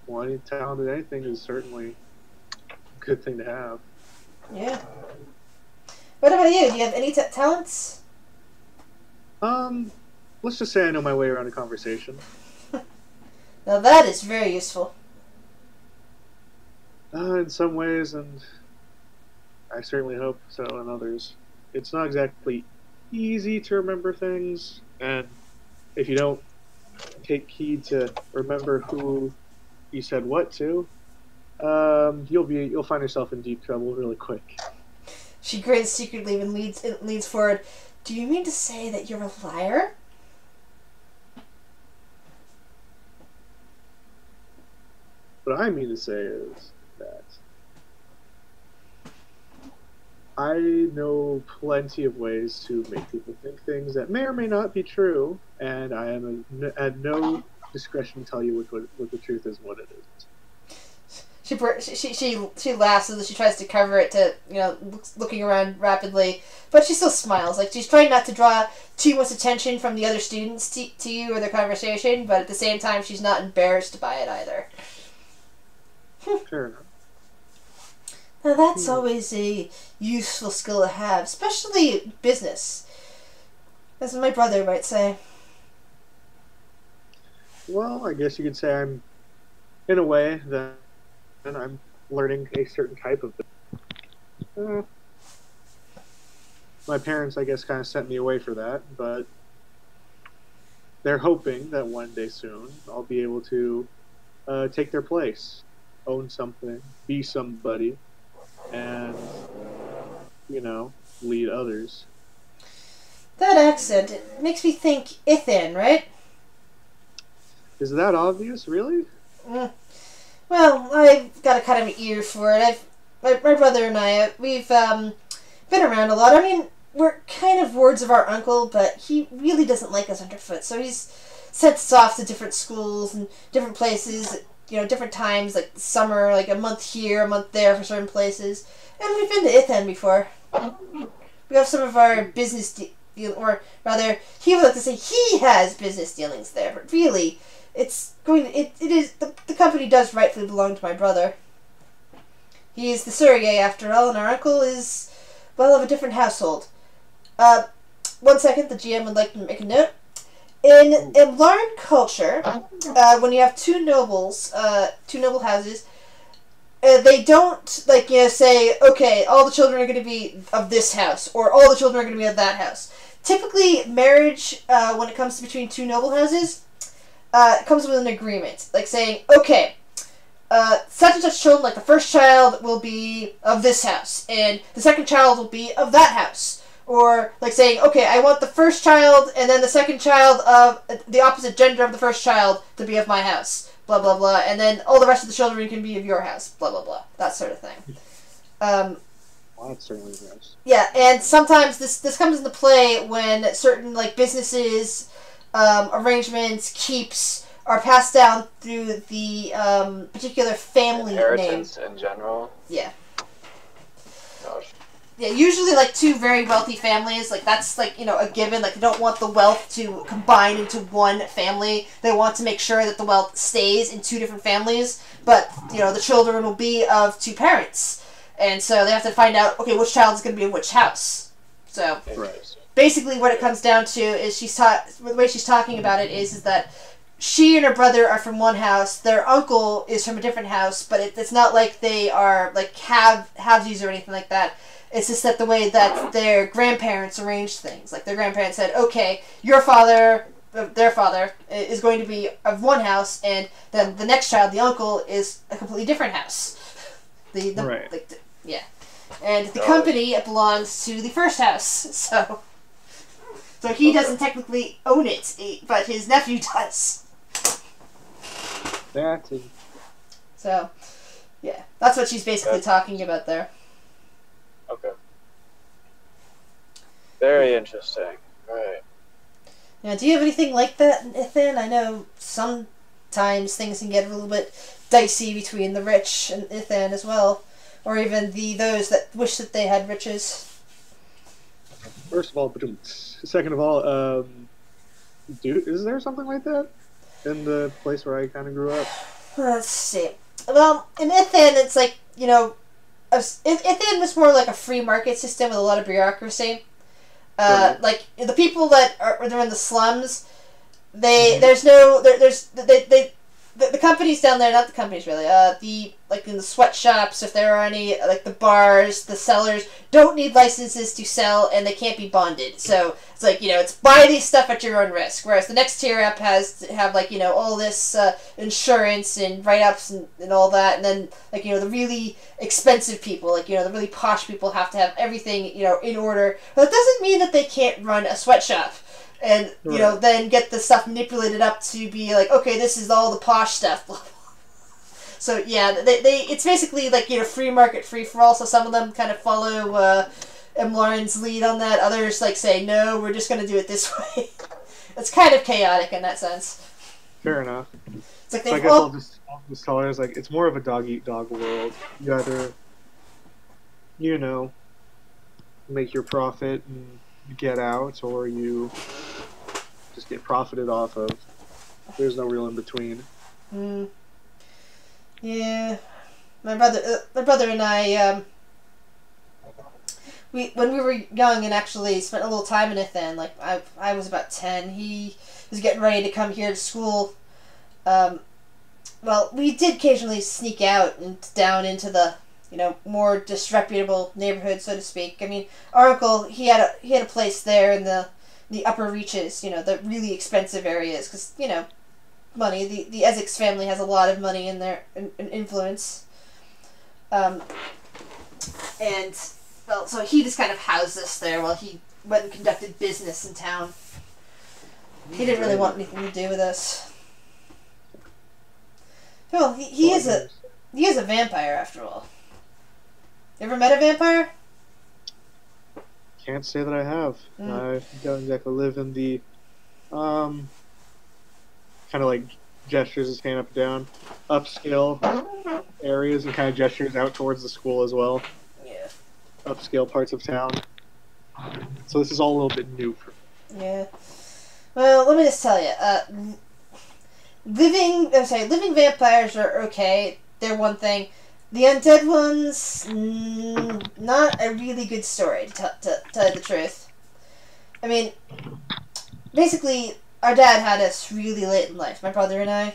Well, any talent in anything is certainly a good thing to have. Yeah. What about you? Do you have any talents? Let's just say I know my way around a conversation. Now that is very useful. In some ways, and I certainly hope so in others. It's not exactly easy to remember things, and if you don't take heed to remember who you said what to, you'll find yourself in deep trouble really quick. She grins secretly and leans forward. Do you mean to say that you're a liar? What I mean to say is that I know plenty of ways to make people think things that may or may not be true, and I am at no discretion to tell you what the truth is and what it isn't. She laughs as she tries to cover it to, you know, looking around rapidly, but she still smiles. Like, she's trying not to draw too much attention from the other students to you or their conversation, but at the same time she's not embarrassed by it either. Fair enough. Now that's always a useful skill to have, especially business, as my brother might say. Well, I guess you could say I'm, in a way, that I'm learning a certain type of business. My parents, I guess, kind of sent me away for that, but they're hoping that one day soon I'll be able to take their place, own something, be somebody, and, you know, lead others. That accent, it makes me think Ithan, right? Is that obvious, really? Well, I've got a kind of an ear for it. My brother and I, we've been around a lot. I mean, we're kind of wards of our uncle, but he really doesn't like us underfoot, so he's sent us off to different schools and different places, you know, different times, like summer, like a month here, a month there for certain places. And we've been to Ithan before. We have some of our business or rather, he would like to say he has business dealings there, but really, the company does rightfully belong to my brother. He is the Surrey after all, and our uncle is, well, of a different household. 1 second, the GM would like to make a note. In Larn culture, when you have two noble houses, they don't, like, you know, say, okay, all the children are going to be of this house, or all the children are going to be of that house. Typically, marriage, when it comes to between two noble houses, comes with an agreement, like saying, okay, such and such children, like the first child will be of this house, and the second child will be of that house. Or, like, saying, okay, I want the first child and then the second child of the opposite gender of the first child to be of my house. Blah, blah, blah. And then all the rest of the children can be of your house. Blah, blah, blah. That sort of thing. Well, that's certainly nice. Yeah, and sometimes this comes into play when certain, like, businesses, arrangements, keeps are passed down through the particular family inheritance name. In general. Yeah. Gosh. Yeah, usually, like, two very wealthy families, like, that's, like, you know, a given. Like, they don't want the wealth to combine into one family. They want to make sure that the wealth stays in two different families, but, you know, the children will be of two parents. And so they have to find out, okay, which child is going to be in which house. So basically what it comes down to is the way she's talking about it is that she and her brother are from one house. Their uncle is from a different house, but it's not like they are like halvesies or anything like that. It's just that the way that their grandparents arranged things. Like their grandparents said, okay, your father, their father, is going to be of one house, and then the next child, the uncle, is a completely different house. Yeah. And the company, it belongs to the first house, so he doesn't technically own it, but his nephew does. So, yeah, that's what she's basically talking about there. Okay. Very interesting. Right. Now, do you have anything like that in Ithan? I know sometimes things can get a little bit dicey between the rich and Ithan as well, or even those that wish that they had riches. First of all, second of all, is there something like that in the place where I kind of grew up? Let's see. Well, in Ithan, it's like, Ithan was more like a free market system with a lot of bureaucracy. Like the people that they're in the slums, the companies down there, not the companies really, in the sweatshops, if there are any, like the bars, the sellers, don't need licenses to sell, and they can't be bonded. So it's like, it's buy these stuff at your own risk. Whereas the next tier up has to have, like, all this insurance and write-ups and all that. And then, like, the really expensive people, like, the really posh people have to have everything, in order. But that doesn't mean that they can't run a sweatshop. And, then get the stuff manipulated up to be like, okay, this is all the posh stuff. So, yeah, it's basically like, free market, free for all. So some of them kind of follow M. Lauren's lead on that. Others, like, say, no, we're just going to do it this way. It's kind of chaotic in that sense. Fair enough. It's like I guess I'll just tell her, like, it's more of a dog-eat-dog world. You either, make your profit and get out, or you just get profited off of. There's no real in between. Yeah, my brother and I, when we were young and actually spent a little time in Ithan, like I was about 10. He was getting ready to come here to school. Well, we did occasionally sneak out and down into the more disreputable neighborhood, so to speak. I mean, our uncle, he had a place there in the upper reaches, the really expensive areas, because, money. The Essex family has a lot of money in their influence. And, well, so he just kind of housed us there while he went and conducted business in town. He didn't really want anything to do with us. Well, he is a vampire, after all. You ever met a vampire? Can't say that I have. I don't exactly live in the kind of like gestures his hand up and down, upscale areas, and kind of gestures out towards the school as well. Yeah. Upscale parts of town. So this is all a little bit new for me. Yeah. Well, let me just tell you, living vampires are okay. They're one thing. The undead ones, not a really good story, to tell you the truth. I mean, basically, our dad had us really late in life, my brother and I.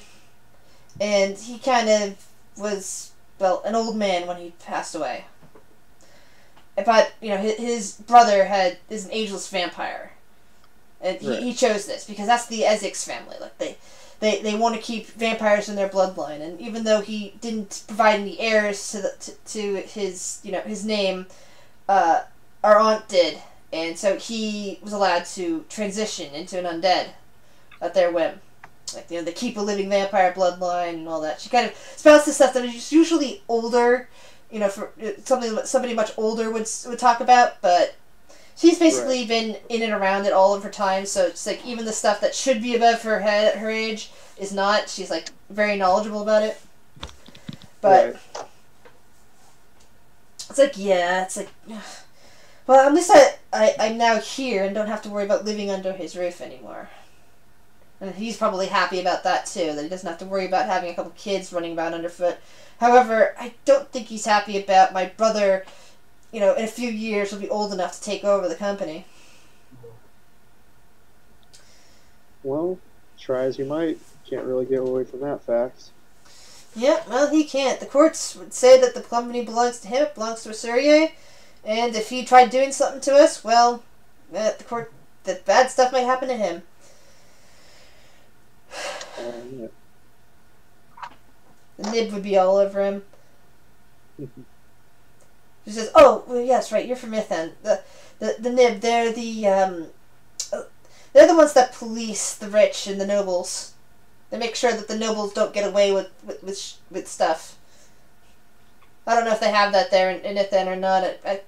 And he kind of was, well, an old man when he passed away. But, his brother is an ageless vampire. And he chose this, because that's the Essex family. Like, they want to keep vampires in their bloodline, and even though he didn't provide any heirs to his his name, our aunt did, and so he was allowed to transition into an undead at their whim. Like, they keep a living vampire bloodline and all that. She kind of spouts the stuff that is usually older, for somebody much older would talk about, but she's basically been in and around it all of her time, so it's like even the stuff that should be above her head at her age is not. She's like very knowledgeable about it. But it's like, well, at least I'm now here and don't have to worry about living under his roof anymore. And he's probably happy about that too, that he doesn't have to worry about having a couple kids running about underfoot. However, I don't think he's happy about my brother, in a few years will be old enough to take over the company. Well, try as you might, can't really get away from that fact. Yeah, well, he can't. The courts would say that the company belongs to him, it belongs to Asurier, and if he tried doing something to us, well, the bad stuff might happen to him. Yeah. The Nib would be all over him. She says, "Oh, well, yes, right. You're from Ithan. The Nib. They're the ones that police the rich and the nobles. They make sure that the nobles don't get away with stuff. I don't know if they have that there in Ithan or not. I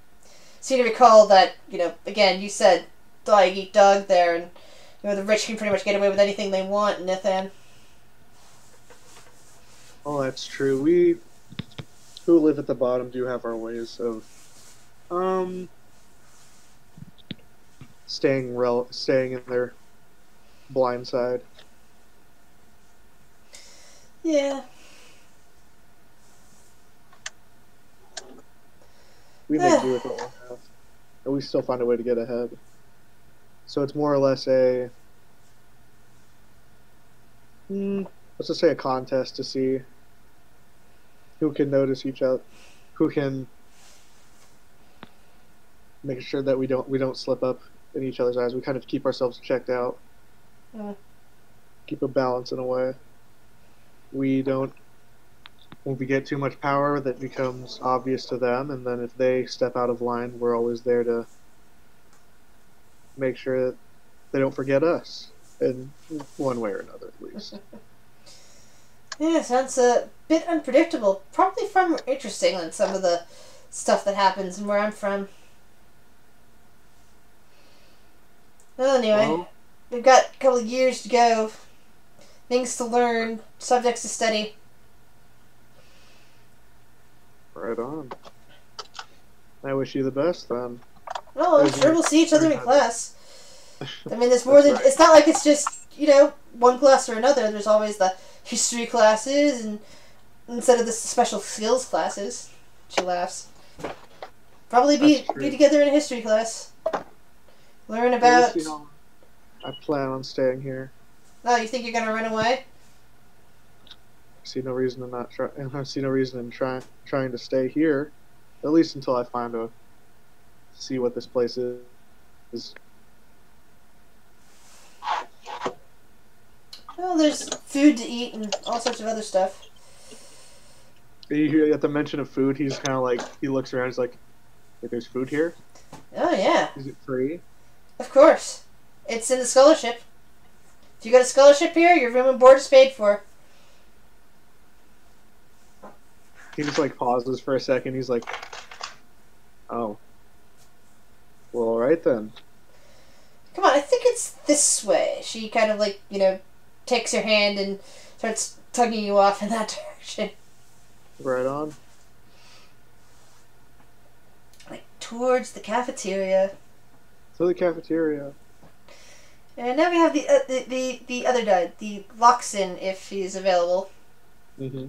seem to recall that again you said dog eat dog there, and the rich can pretty much get away with anything they want in Ithan." Oh, that's true. We who live at the bottom do have our ways of staying in their blind side. Yeah. We make do with what we have, and we still find a way to get ahead. So it's more or less a let's just say a contest to see who can notice each other, who can make sure that we don't slip up in each other's eyes. We kind of keep ourselves checked out. Yeah. Keep a balance in a way. When we get too much power, that becomes obvious to them, and then if they step out of line, we're always there to make sure that they don't forget us in one way or another, at least. Yeah, sounds a bit unpredictable. Probably far more interesting than some of the stuff that happens and where I'm from. Well, anyway, we've got a couple of years to go. Things to learn, subjects to study. Right on. I wish you the best, then. Well, I'm sure we'll see each other in class. I mean, there's more than... Right. It's not like it's just, one class or another. There's always the history classes, and instead of the special skills classes. She laughs. Probably be together in a history class. Learn about... I plan on staying here. Oh, you think you're gonna run away? I see no reason in trying to stay here, at least until I see what this place is. Well, there's food to eat and all sorts of other stuff. You hear at the mention of food, he's kind of like, he looks around, he's like, there's food here? Oh, yeah. Is it free? Of course. It's in the scholarship. If you got a scholarship here, your room and board is paid for. He just pauses for a second, he's like, oh. Well, alright then. Come on, I think it's this way. She kind of takes your hand and starts tugging you off in that direction. Right on. Towards the cafeteria. To the cafeteria. And now we have the other guy, the Loxin, if he's available. Mm-hmm.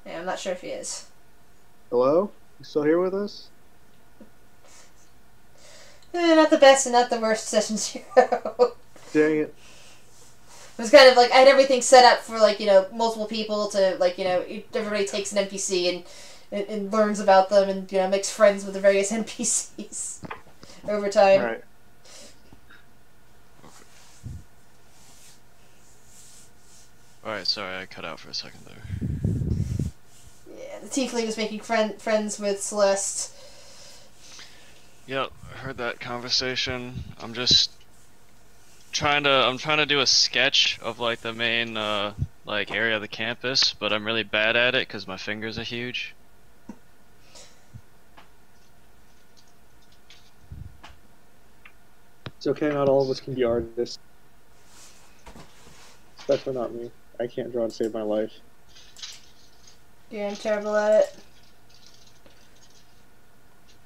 Yeah, I'm not sure if he is. Hello? You still here with us? Not the best and not the worst session 0. Dang it. It was kind of I had everything set up for multiple people to everybody takes an NPC and learns about them and makes friends with the various NPCs over time. Alright. Alright, sorry, I cut out for a second there. Yeah, the tiefling was making friends with Celeste. Yep, heard that conversation. I'm trying to do a sketch of the main area of the campus, but I'm really bad at it because my fingers are huge. It's okay, not all of us can be artists. Especially not me. I can't draw to save my life. Yeah, I'm terrible at it.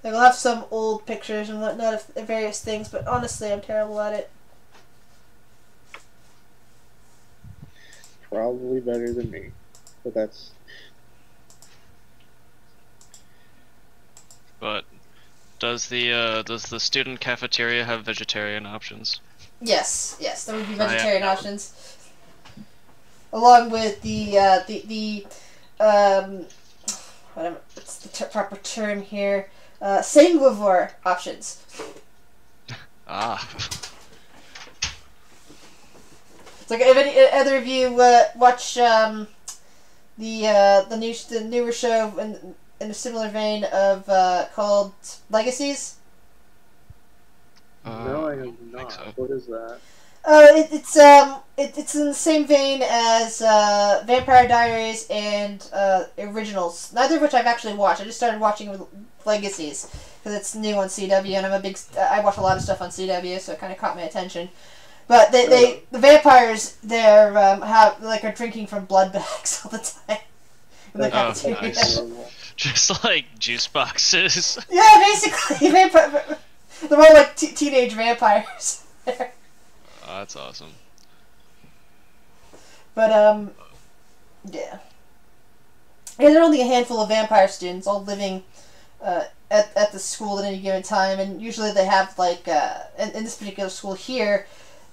Like, I'll have some old pictures and whatnot of various things, but honestly, I'm terrible at it. Probably better than me, but that's... But does the student cafeteria have vegetarian options? Yes, there would be vegetarian options, along with what's the proper term here? Sanguivore options. Ah. It's like, if any other of you watch the newer show in a similar vein of called Legacies. No, I have not. So. What is that? It's in the same vein as Vampire Diaries and Originals. Neither of which I've actually watched. I just started watching Legacies because it's new on CW, and I watch a lot of stuff on CW, so it kind of caught my attention. But the vampires there are drinking from blood bags all the time. Nice. Just like juice boxes. Yeah, basically, they're all like teenage vampires. Oh, that's awesome. But yeah. Yeah, there are only a handful of vampire students all living at the school at any given time, and usually they have like in this particular school here,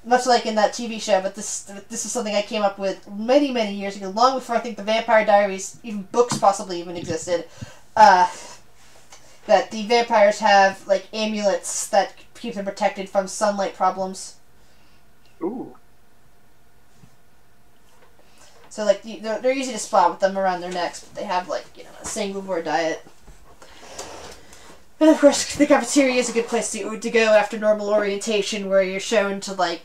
much like in that TV show, but this is something I came up with many years ago, long before I think the Vampire Diaries even books possibly even existed. That the vampires have like amulets that keep them protected from sunlight problems. Ooh. So like they're easy to spot with them around their necks, but they have like a sanguivore diet. And of course, the cafeteria is a good place to go after normal orientation, where you're shown to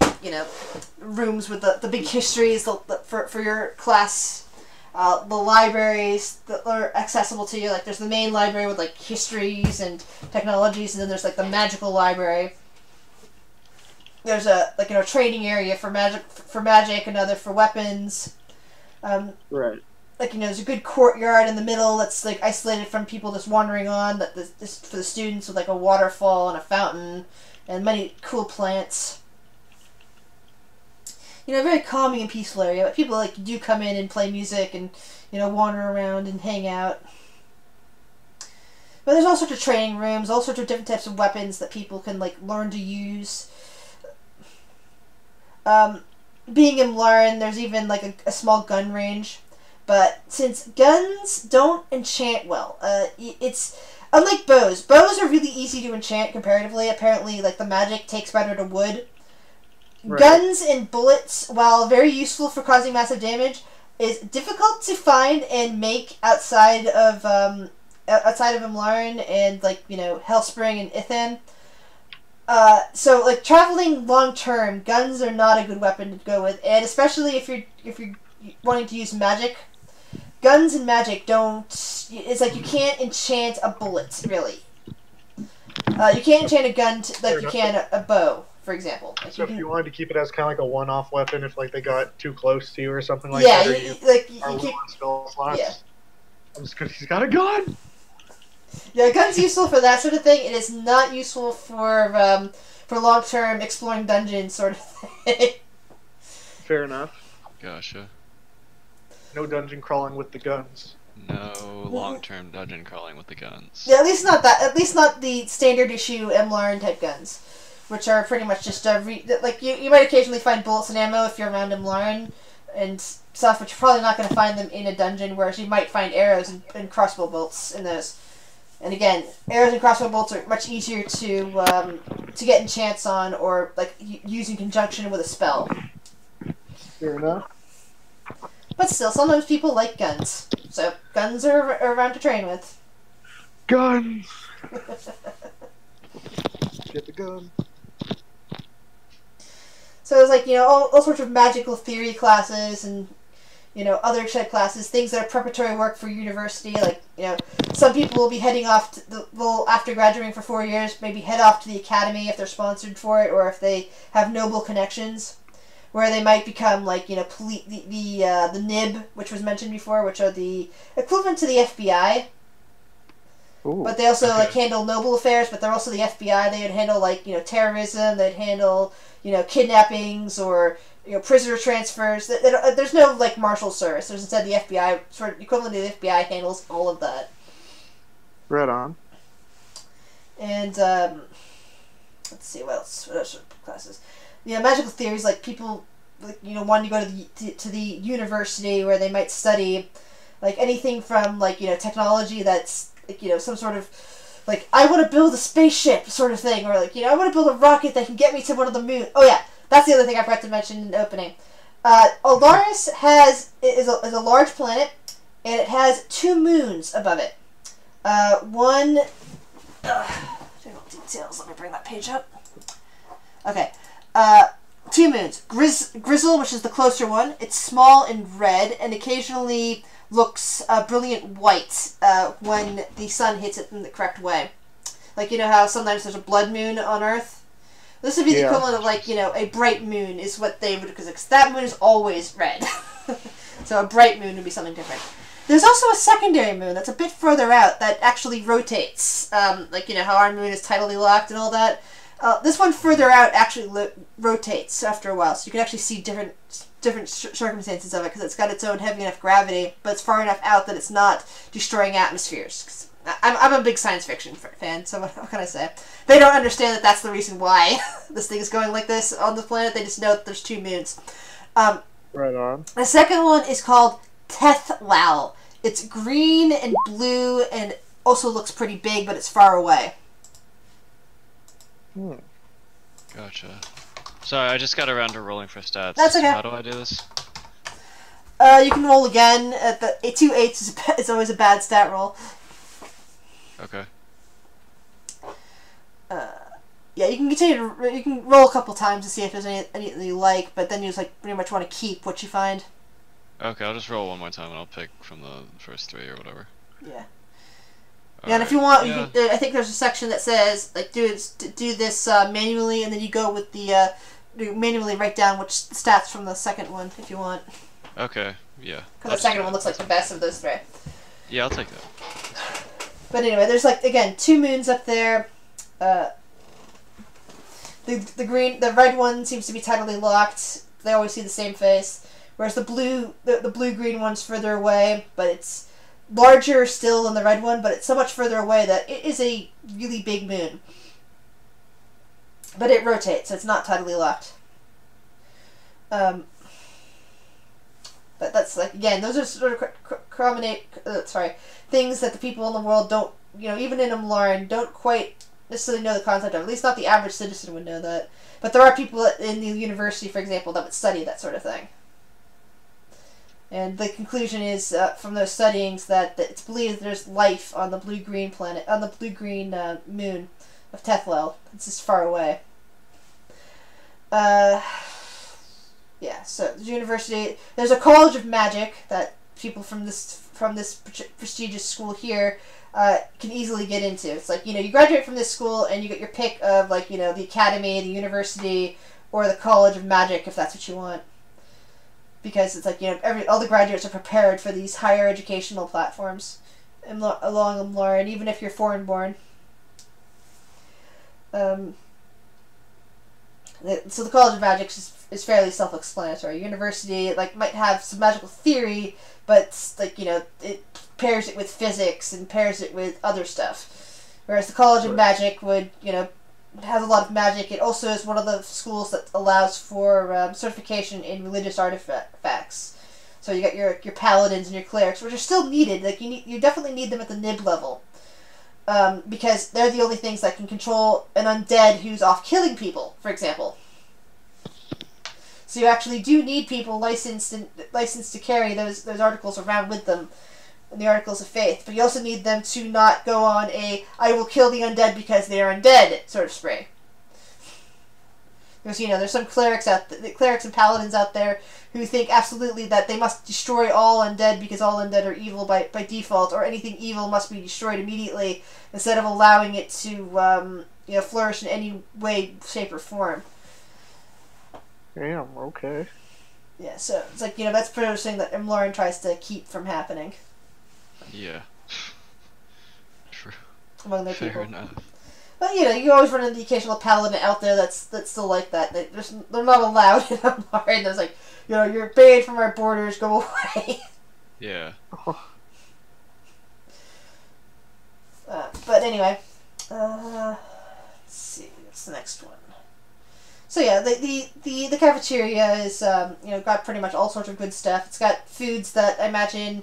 rooms with the big histories for your class, the libraries that are accessible to you. Like there's the main library with like histories and technologies, and then there's like the magical library. There's a training area for magic, another for weapons. Right. There's a good courtyard in the middle that's like isolated from people just wandering on. This for the students, with like a waterfall and a fountain and many cool plants. A very calming and peaceful area. But people do come in and play music and wander around and hang out. But there's all sorts of training rooms, all sorts of different types of weapons that people can learn to use. Being in Lauren, there's even a small gun range. But since guns don't enchant well, it's unlike bows. Bows are really easy to enchant comparatively. Apparently, the magic takes better to wood. Right. Guns and bullets, while very useful for causing massive damage, is difficult to find and make outside of Imlarin and Hellspring and Ithan. So traveling long term, guns are not a good weapon to go with, and especially if you're wanting to use magic. Guns and magic don't... It's you can't enchant a bullet, really. You can't enchant a gun like you can a bow, for example. So if you wanted to keep it as kind of a one-off weapon, if they got too close to you or something like that, you keep... spell slots. Yeah. I'm just because he's got a gun! Yeah, a gun's useful for that sort of thing. It is not useful for long-term exploring dungeons sort of thing. Fair enough. Gotcha. No dungeon crawling with the guns. No long-term dungeon crawling with the guns. Yeah, at least not that. At least not the standard issue Imlarin type guns, which are pretty much just you might occasionally find bullets and ammo if you're around Imlarin and stuff, but you're probably not going to find them in a dungeon. Whereas you might find arrows and crossbow bolts in those. And again, arrows and crossbow bolts are much easier to get enchants on, or use in conjunction with a spell. Fair enough. But still, sometimes people like guns. So, guns are around to train with. Guns! Get the gun. So it's all sorts of magical theory classes and, other type classes, things that are preparatory work for university. Some people will be heading off after graduating for 4 years, maybe head off to the academy if they're sponsored for it, or if they have noble connections, where they might become the NIB, which was mentioned before, which are the equivalent to the FBI. Ooh, but they also like handle noble affairs. But they're also the FBI. They would handle like terrorism. They'd handle kidnappings or prisoner transfers. There's no like marshal service. There's instead the FBI sort of equivalent to the FBI handles all of that. Right on. And let's see what else sort of classes. Magical theories like people like wanting to go to the university where they might study like anything from like technology that's like some sort of like I want to build a spaceship sort of thing, or like I want to build a rocket that can get me to one of the moon. Oh yeah, that's the other thing I forgot to mention in the opening. Olaris is a large planet, and it has 2 moons above it. One. General details. Let me bring that page up. Okay. 2 moons. Grizzle, which is the closer one. It's small and red, and occasionally looks brilliant white when the sun hits it in the correct way. Like how sometimes there's a blood moon on Earth. This would be the equivalent of like a bright moon is what they would, because that moon is always red. So a bright moon would be something different. There's also a secondary moon that's a bit further out that actually rotates, like how our moon is tidally locked and all that. This one further out actually rotates after a while, so you can actually see different circumstances of it because it's got its own heavy enough gravity, but it's far enough out that it's not destroying atmospheres. I'm a big science fiction fan, so what can I say? They don't understand that that's the reason why this thing is going like this on the planet. They just know that there's 2 moons. Right on. The second one is called Tethlal. It's green and blue and also looks pretty big, but it's far away. Gotcha. Sorry, I just got around to rolling for stats. That's okay. How do I do this? You can roll again. At the 2 8s is always a bad stat roll. Okay. Yeah, you can continue to, you can roll a couple times to see if there's anything you like, but then you just like pretty much want to keep what you find. Okay, I'll just roll one more time and I'll pick from the first 3 or whatever. Yeah. Yeah, and if you want, you can, I think there's a section that says like do this manually, and then you go with the manually write down which stats from the second one if you want. Okay. Yeah. Because the second one looks like the best of those 3. Yeah, I'll take that. But anyway, there's like again 2 moons up there. The red one seems to be tidally locked. They always see the same face, whereas the blue-green one's further away, but it's larger still than the red one, but it's so much further away that it is a really big moon. But it rotates, so it's not tidally locked. But that's like, again, those are sort of things that the people in the world don't, even in Umlaran, don't quite necessarily know the concept of. At least not the average citizen would know that. But there are people in the university, for example, that would study that sort of thing. And the conclusion is, from those studyings, that it's believed there's life on the blue-green planet, on the blue-green moon of Tethlal. It's just far away. Yeah, so the university, there's a college of magic that people from this prestigious school here can easily get into. It's like, you graduate from this school and you get your pick of like, the academy, the university, or the college of magic if that's what you want. Because it's like, all the graduates are prepared for these higher educational platforms along Umlaran, even if you're foreign born. So the College of Magic is fairly self-explanatory. University might have some magical theory, but it pairs it with physics and pairs it with other stuff. Whereas the College of Magic would has a lot of magic. It also is one of the schools that allows for certification in religious artifacts. So you got your paladins and your clerics, which are still needed. Like you definitely need them at the Nib level. Because they're the only things that can control an undead who's off killing people, for example. So you actually do need people licensed to carry those articles around with them, in the Articles of Faith. But you also need them to not go on a "I will kill the undead because they are undead" sort of spree. Because there's some clerics and paladins out there who think absolutely that they must destroy all undead because all undead are evil by default, or anything evil must be destroyed immediately, instead of allowing it to flourish in any way, shape, or form. Damn, okay. Yeah, so it's like, that's pretty much thing that Umlaran tries to keep from happening. Yeah. True. among their Fair people. enough. But you always run into the occasional paladin out there that's still like that. They're not allowed in Umbar, and it's like, you're banned from our borders. Go away. Yeah. But anyway, let's see what's the next one. So yeah, the cafeteria is got pretty much all sorts of good stuff. It's got foods that I imagine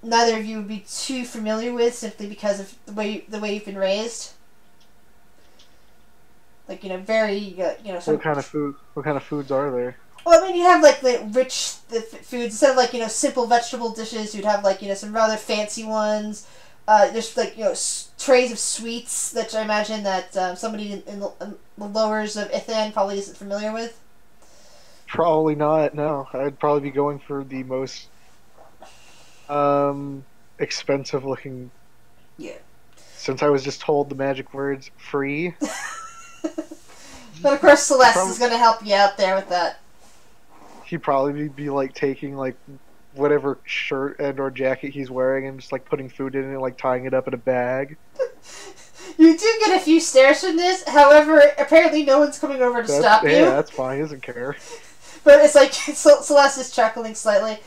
neither of you would be too familiar with, simply because of the way you've been raised. Like very some... What kind of foods are there? Well, I mean, you have like the rich foods instead of like simple vegetable dishes. You'd have like some rather fancy ones. There's like trays of sweets that I imagine that somebody in the lowers of Ithan probably isn't familiar with. Probably not. No, I'd probably be going for the most expensive looking. Yeah. Since I was just told the magic words free. But of course, Celeste is going to help you out there with that. He'd probably be like taking like whatever shirt and or jacket he's wearing and just like putting food in it and like tying it up in a bag. You do get a few stares from this, however, apparently no one's coming over to stop you. Yeah, that's fine, he doesn't care. But it's like, Celeste is chuckling slightly.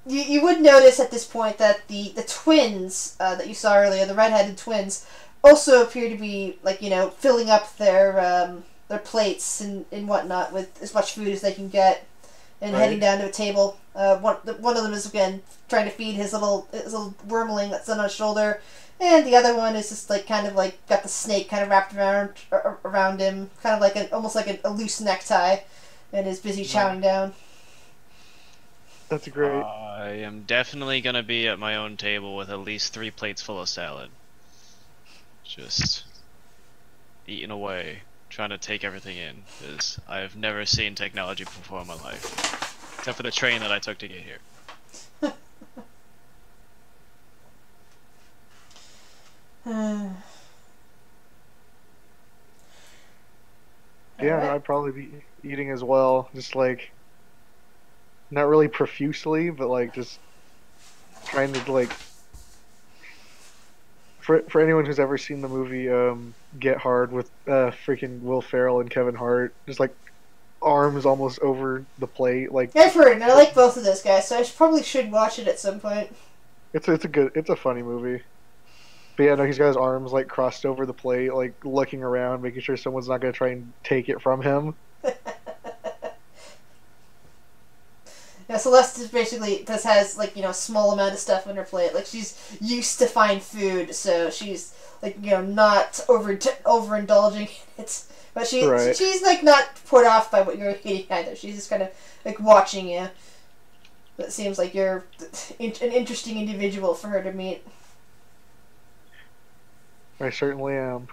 You would notice at this point that the twins that you saw earlier, the red-headed twins, also appear to be, like, filling up their plates and whatnot with as much food as they can get, and heading down to a table. One of them is, again, trying to feed his little wormling that's on his shoulder, and the other one is just, like, kind of, like, got the snake kind of wrapped around him, kind of like almost like a loose necktie, and is busy chowing down. That's great. I am definitely gonna be at my own table with at least 3 plates full of salad. Just eating away, trying to take everything in, because I've never seen technology before in my life. Except for the train that I took to get here. Yeah, I'd probably be eating as well. Just like, not really profusely, but like just trying to like. For anyone who's ever seen the movie Get Hard with freaking Will Ferrell and Kevin Hart, just like arms almost over the plate, like. I've heard, and I like both of those guys, so I probably should watch it at some point. It's a funny movie. But yeah, no, he's got his arms like crossed over the plate, like looking around, making sure someone's not gonna try and take it from him. Yeah, Celeste basically has like a small amount of stuff on her plate. Like she's used to fine food, so she's like not overindulging in it. But she's like not put off by what you're eating either. She's just kind of like watching you. It seems like you're an interesting individual for her to meet. I certainly am.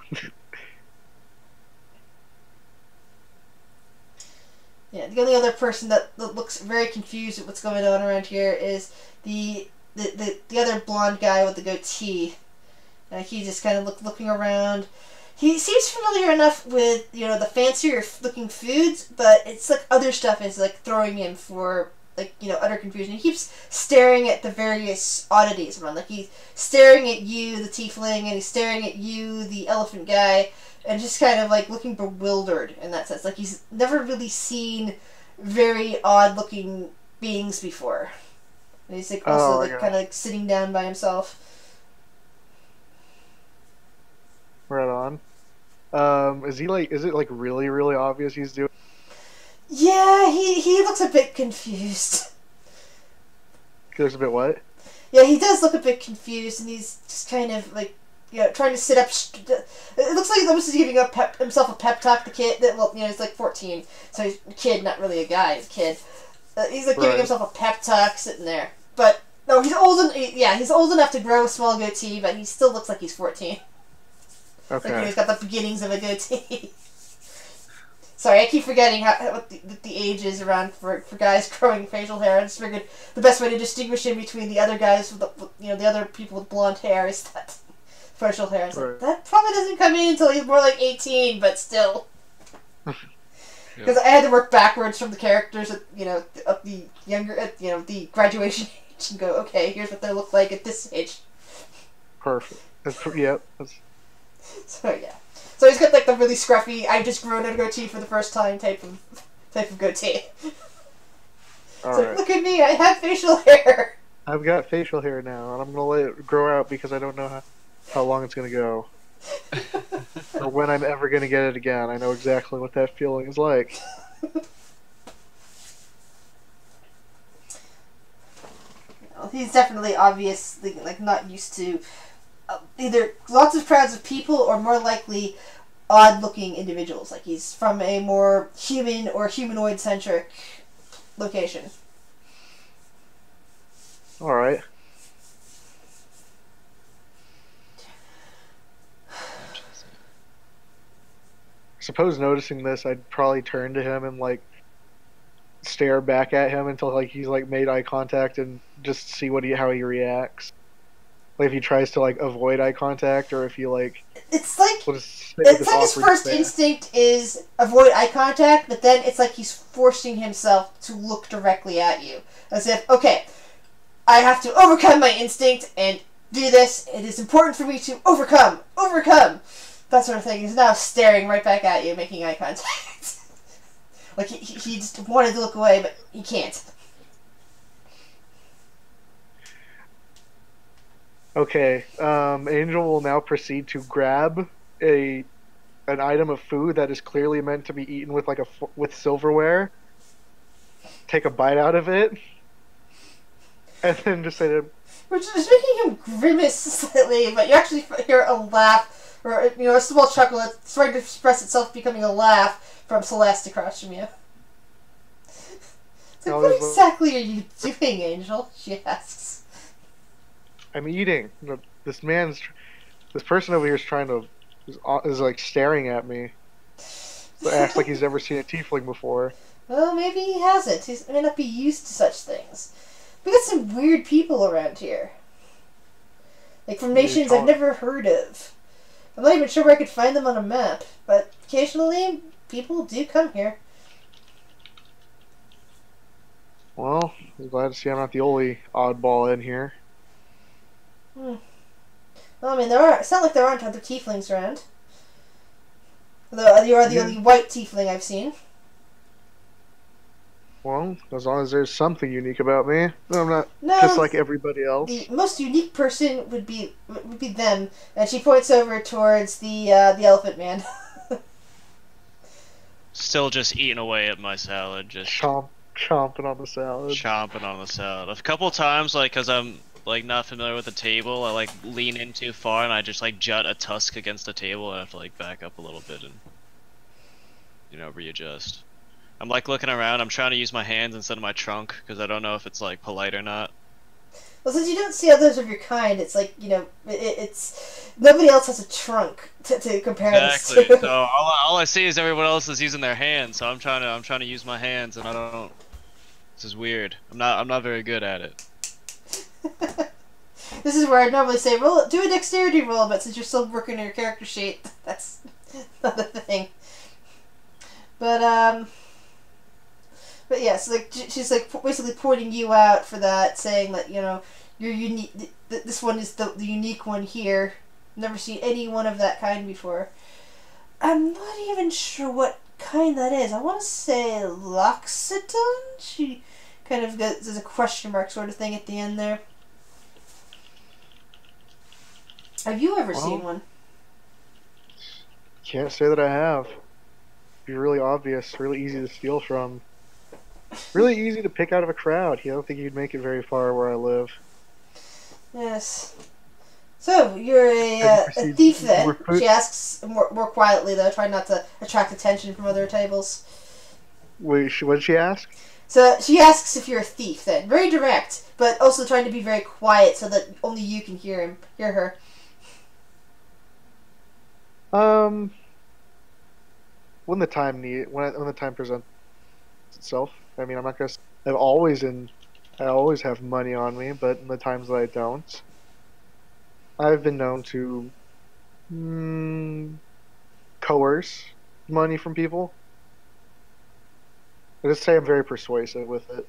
Yeah, the only other person that looks very confused at what's going on around here is the other blonde guy with the goatee. He's just kind of looking around. He seems familiar enough with the fancier looking foods, but it's like other stuff is like throwing him for like utter confusion. He keeps staring at the various oddities around. Like he's staring at you, the tiefling, and he's staring at you, the elephant guy. And just kind of like looking bewildered in that sense. Like he's never really seen very odd looking beings before. And he's like also kind of like sitting down by himself. Right on. Is it like really, really obvious he's doing? Yeah, he looks a bit confused. He looks a bit what? Yeah, he does look a bit confused, and he's just kind of like trying to sit up. It looks like he's giving himself a pep talk. The kid, he's like 14, so he's a kid, not really a guy. He's a kid. He's like giving himself a pep talk, sitting there. But no, he's old. He's old enough to grow a small goatee, but he still looks like he's 14. Okay. Like he's got the beginnings of a goatee. Sorry, I keep forgetting what the age is around for guys growing facial hair. I just figured the best way to distinguish him between the other guys with the other people with blonde hair is that facial hair. Like, that probably doesn't come in until he's more like 18, but still. Because I had to work backwards from the characters at the younger the graduation age and go, okay, here's what they look like at this age. Perfect. Yep. So yeah. So he's got like the really scruffy, I've just grown a goatee for the first time type of goatee. Alright. Look at me, I have facial hair. I've got facial hair now, and I'm gonna let it grow out because I don't know how long it's gonna go. Or when I'm ever gonna get it again. I know exactly what that feeling is like. Well, he's definitely obviously like not used to either lots of crowds of people or more likely odd-looking individuals. Like he's from a more human or humanoid-centric location. Alright. Suppose noticing this, I'd probably turn to him and like stare back at him until like he's like made eye contact and just see how he reacts. Like if he tries to like avoid eye contact, or if he like it's like his first instinct is avoid eye contact, but then it's like he's forcing himself to look directly at you, as if, okay, I have to overcome my instinct and do this. It is important for me to overcome, that sort of thing. He's now staring right back at you, making eye contact. Like he just wanted to look away, but he can't. Okay, Angel will now proceed to grab an item of food that is clearly meant to be eaten with like with silverware. Take a bite out of it, and then just say to him, which is making him grimace slightly, but you actually hear a laugh, or a small chuckle that's starting to express itself, becoming a laugh from Celeste across from you. It's like, what exactly are you doing, Angel? She asks. I'm eating. This person over here is like staring at me. So acts like he's never seen a tiefling before. Well, maybe he hasn't. He may not be used to such things. We got some weird people around here. Like from nations I've never heard of. I'm not even sure where I could find them on a map, but occasionally people do come here. Well, I'm glad to see I'm not the only oddball in here. Well, I mean, it's not like there aren't other tieflings around. Although you are the only white tiefling I've seen. Well, as long as there's something unique about me, I'm not just like everybody else. The most unique person would be them, and she points over towards the elephant man. Still just eating away at my salad, just chomping on the salad. Chomping on the salad. A couple times, like, cause I'm like not familiar with the table, I like lean in too far and I just like jut a tusk against the table, and I have to like back up a little bit and readjust. I'm like looking around, I'm trying to use my hands instead of my trunk because I don't know if it's like polite or not. Well, since you don't see others of your kind, it's like, it's nobody else has a trunk to compare this to. Exactly. So all I see is everyone else is using their hands, so I'm trying to use my hands, and I don't. This is weird. I'm not very good at it. This is where I normally say do a dexterity roll, but since you're still working on your character sheet, that's not a thing. But yes, like she's like basically pointing you out for that, saying that you're unique. This one is the unique one here. Never seen anyone of that kind before. I'm not even sure what kind that is. I want to say Loxodon. She kind of does a question mark sort of thing at the end there. Have you ever seen one? Can't say that I have. Be really obvious, really easy to steal from. Really easy to pick out of a crowd. I don't think you'd make it very far where I live. Yes. So, you're a thief then? She asks more quietly, though, trying not to attract attention from other tables. Wait, what did she ask? So, she asks if you're a thief then. Very direct, but also trying to be very quiet so that only you can hear her. When the time presents itself. I mean, I'm not gonna. I always have money on me, but in the times that I don't, I've been known to coerce money from people. I just say I'm very persuasive with it.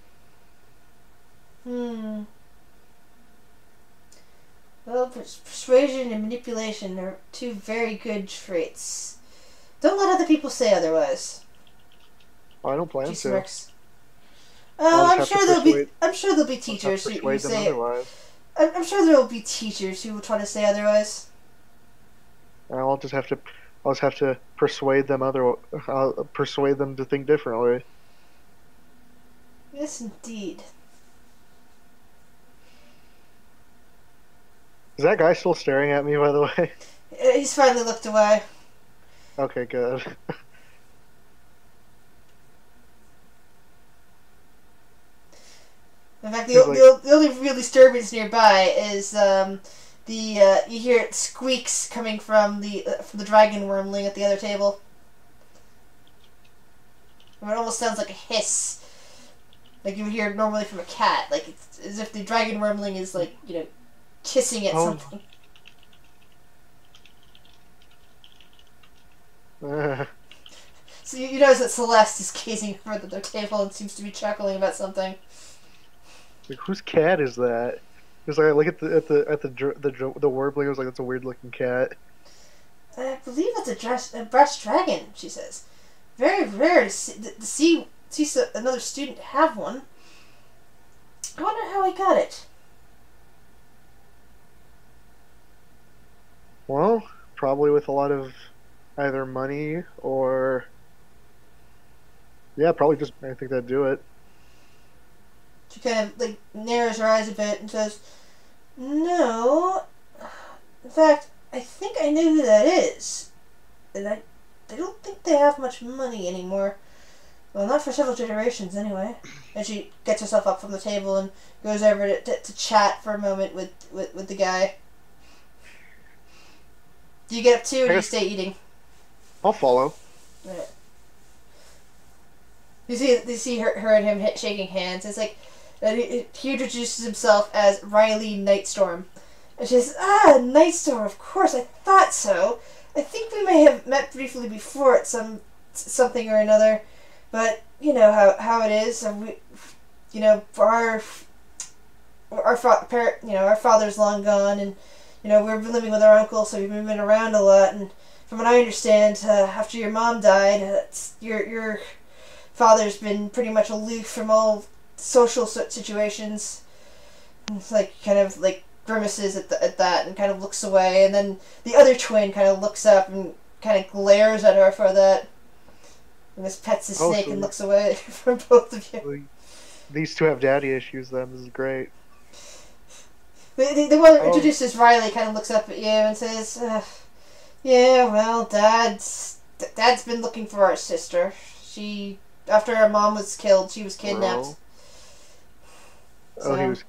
Well, persuasion and manipulation are two very good traits. Don't let other people say otherwise. Oh, I don't plan to. Smirks. I'm sure there'll be teachers who say I'm sure there'll be teachers who will try to say otherwise. I'll just have to persuade them persuade them to think differently. Yes, indeed. Is that guy still staring at me, by the way? He's finally looked away. Okay, good. In fact, the only real disturbance nearby is you hear squeaks coming from the dragon wormling at the other table. It almost sounds like a hiss, like you would hear normally from a cat, like it's as if the dragon wormling is like kissing at something. So you notice that Celeste is gazing over at their table and seems to be chuckling about something. Like, whose cat is that? Because like, I look at the warbling, I was like, that's a weird looking cat. I believe it's a brass dragon, she says. Very rare to see another student have one. I wonder how he got it. Well, probably with a lot of either money or... Yeah, probably just, I think that'd do it. She kind of, like, narrows her eyes a bit and says, no. In fact, I think I know who that is. And I don't think they have much money anymore. Well, not for several generations, anyway. And she gets herself up from the table and goes over to chat for a moment with the guy. Do you get up too, or do you stay eating? I'll follow. Right. You see her and him shaking hands. It's like he introduces himself as Riley Nightstorm, and she says, "Ah, Nightstorm. Of course, I thought so. I think we may have met briefly before at something or another, but you know how it is. Our father's long gone, and we've been living with our uncle, so we've been moving around a lot. And from what I understand, after your mom died, your father's been pretty much aloof from all social situations." It's like kind of like grimaces at that and kind of looks away, and then the other twin kind of looks up and kind of glares at her for that, and just pets his snake and looks away from both of you. These two have daddy issues then. This is great. The one introduced as Riley kind of looks up at you and says, yeah, well, Dad's been looking for our sister. After our mom was killed, she was kidnapped. So, he was...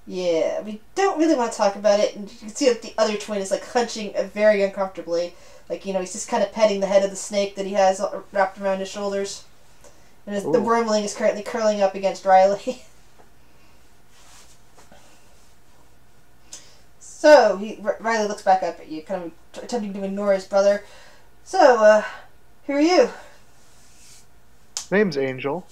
Yeah, we don't really want to talk about it, and you can see that the other twin is like hunching very uncomfortably. Like, he's just kind of petting the head of the snake that he has wrapped around his shoulders. And the wormling is currently curling up against Riley. So, Riley looks back up at you, kind of attempting to ignore his brother. So, who are you? Name's Angel.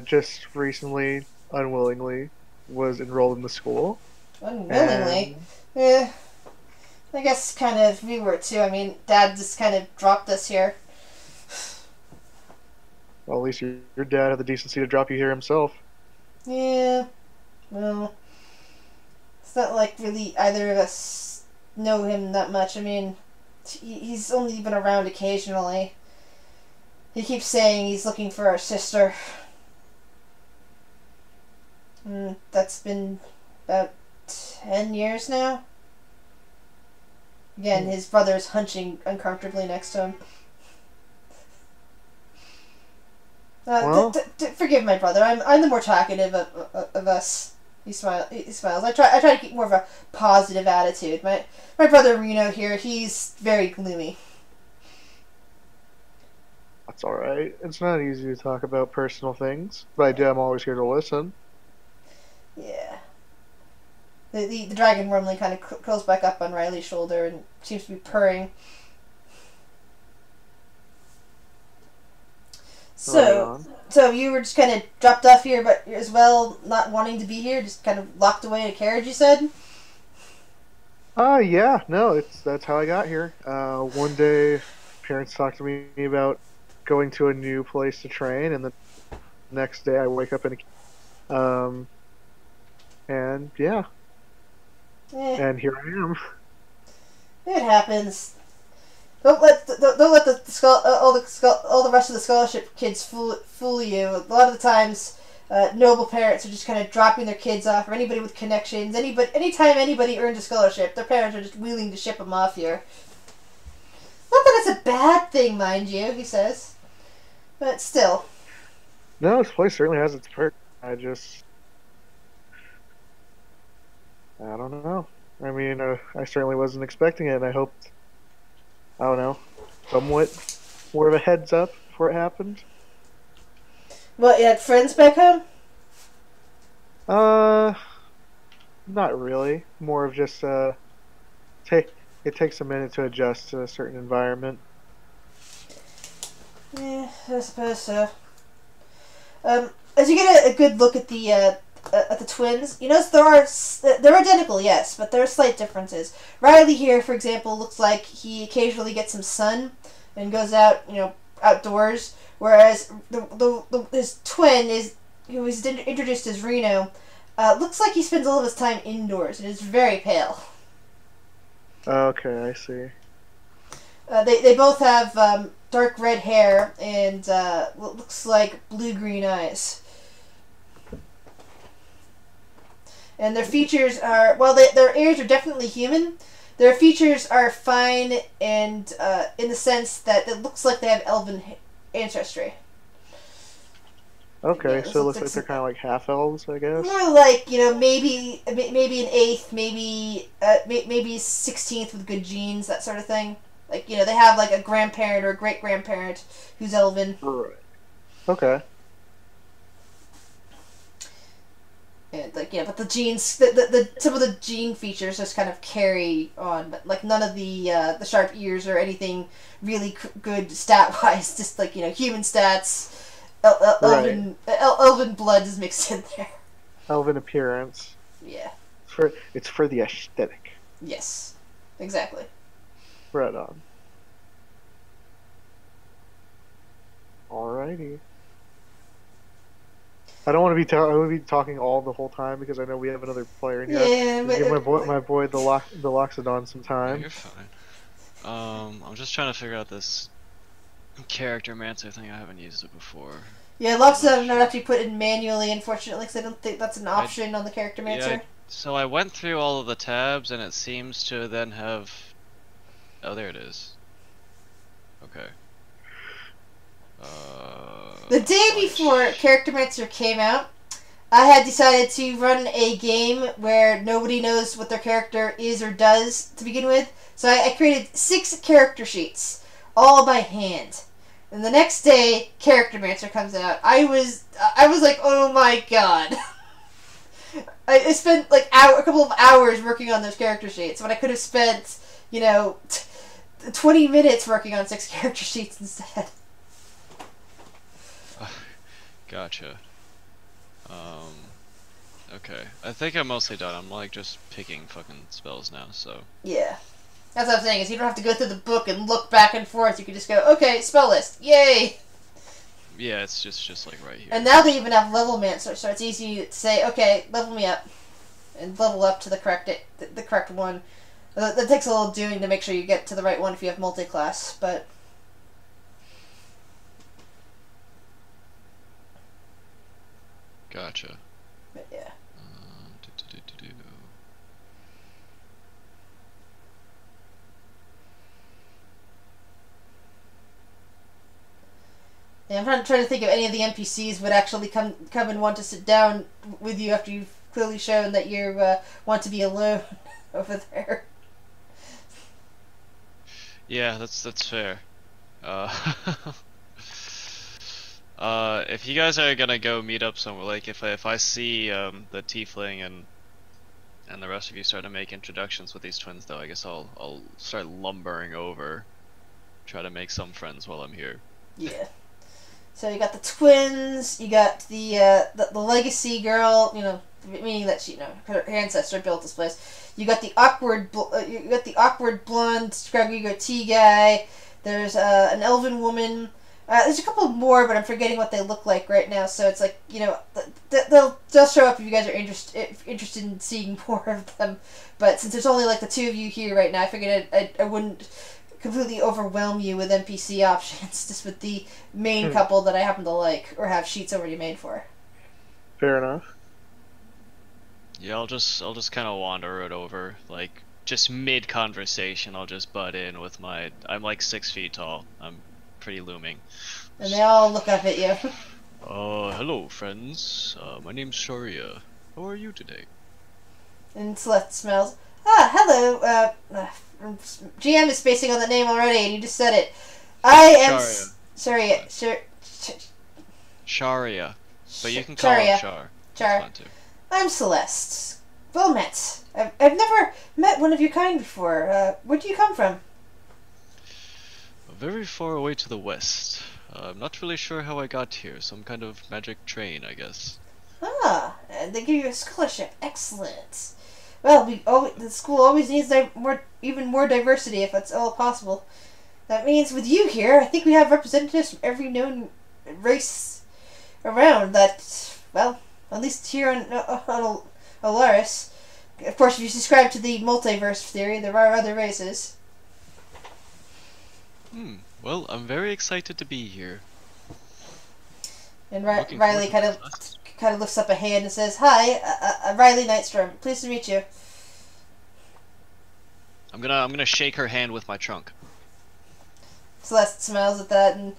Just recently, unwillingly, was enrolled in the school. Unwillingly? Yeah. I guess kind of we were too. I mean, Dad just kind of dropped us here. Well, at least your dad had the decency to drop you here himself. Yeah. Well, it's not like really either of us know him that much. I mean, he's only been around occasionally. He keeps saying he's looking for our sister. That's been about 10 years now. Again, his brother's hunching uncomfortably next to him. Forgive my brother. I'm the more talkative of us. He smiles. I try to keep more of a positive attitude. My brother Reno here, he's very gloomy. That's all right. It's not easy to talk about personal things, but I'm always here to listen. Yeah. The dragon wormling kind of curls back up on Riley's shoulder and seems to be purring. So, So you were just kind of dropped off here, but as well not wanting to be here, just kind of locked away in a carriage, you said? Yeah, no, that's how I got here. One day, parents talked to me about going to a new place to train, and the next day I wake up in a and yeah, and here I am. It happens. Don't let all the rest of the scholarship kids fool you. A lot of the times, noble parents are just kind of dropping their kids off, or anybody with connections. Anytime anybody earns a scholarship, their parents are just willing to ship them off here. Not that it's a bad thing, mind you, he says, but still. No, this place certainly has its perks. I don't know. I mean, I certainly wasn't expecting it, and I hoped, I don't know, somewhat more of a heads up before it happened. What, you had friends back home? Not really. More of just, it takes a minute to adjust to a certain environment. Yeah, I suppose so. As you get a good look at the twins, you notice they're identical, yes, but there are slight differences. Riley here, for example, looks like he occasionally gets some sun and goes out, outdoors, whereas his twin who is introduced as Reno, looks like he spends all of his time indoors and is very pale. Okay, I see. They both have dark red hair and what looks like blue-green eyes. And their features are, while their ears are definitely human, their features are fine and in the sense that it looks like they have elven ancestry. Okay, yeah, so it looks like they're kind of like half elves, I guess. More like maybe an eighth, maybe 16th with good genes, that sort of thing. Like they have like a grandparent or a great grandparent who's elven. Right. Okay. And but the genes, some of the gene features just kind of carry on, but like none of the sharp ears or anything really good stat wise. Just like human stats. Elven blood is mixed in there. Elven appearance. Yeah. It's for the aesthetic. Yes, exactly. Right on. Alrighty. I don't want to be talking all the whole time because I know we have another player in here. Yeah, but give my boy the Loxodon some time. No, you're fine. I'm just trying to figure out this character mancer thing. I haven't used it before. Yeah, Loxodon not actually put in manually, unfortunately, because I don't think that's an option on the character mancer. Yeah, so I went through all of the tabs, and it seems to then have. Oh, there it is. Okay. The day before Character Mancer came out, I had decided to run a game where nobody knows what their character is or does to begin with. So I created 6 character sheets, all by hand. And the next day, Character Mancer comes out. I was like, oh my god. I spent like a couple of hours working on those character sheets when I could have spent, 20 minutes working on 6 character sheets instead. Gotcha. Okay. I think I'm mostly done. I'm like just picking fucking spells now, so. Yeah. That's what I'm saying, is you don't have to go through the book and look back and forth. You can just go, okay, spell list. Yay! Yeah, it's just like right here. And now they even have level mancer, so it's easy to say, okay, level me up. And level up to the correct one. That takes a little doing to make sure you get to the right one if you have multi-class, but... Gotcha. But yeah. Yeah, I'm trying to think if any of the NPCs would actually come and want to sit down with you after you've clearly shown that you want to be alone over there. Yeah, that's fair. If you guys are gonna go meet up somewhere, like if I see the tiefling and the rest of you start to make introductions with these twins, though, I guess I'll start lumbering over, try to make some friends while I'm here. Yeah. So you got the twins, you got the legacy girl, you know, meaning that she, you know, her ancestor built this place. You got the awkward blonde scraggy goatee guy. There's an elven woman. There's a couple more, but I'm forgetting what they look like right now. So it's like, you know, they'll show up if you guys are interested in seeing more of them. But since there's only like the two of you here right now, I figured I wouldn't completely overwhelm you with NPC options, just with the main couple that I happen to like or have sheets already made for. Fair enough. Yeah, I'll just kind of wander it over, like just mid conversation. I'll just butt in with my. I'm like 6 feet tall. I'm pretty looming. And they all look up at you. Hello, friends. My name's Sharia. How are you today? And Celeste smells. Hello. GM is spacing on the name already, and you just said it. I am Sharia. But you can call her Char. Char. I'm Celeste. Well met. I've never met one of your kind before. Where do you come from? Very far away to the west. I'm not really sure how I got here. Some kind of magic train, I guess. And they give you a scholarship. Excellent. Well, the school always needs even more diversity if it's all possible. That means with you here, I think we have representatives from every known race around. That, well, at least here on Alaris. Of course, if you subscribe to the multiverse theory, there are other races. Well, I'm very excited to be here. And Riley kind of lifts up a hand and says, "Hi, Riley Nightstrom. Pleased to meet you." I'm gonna shake her hand with my trunk. Celeste smiles at that, and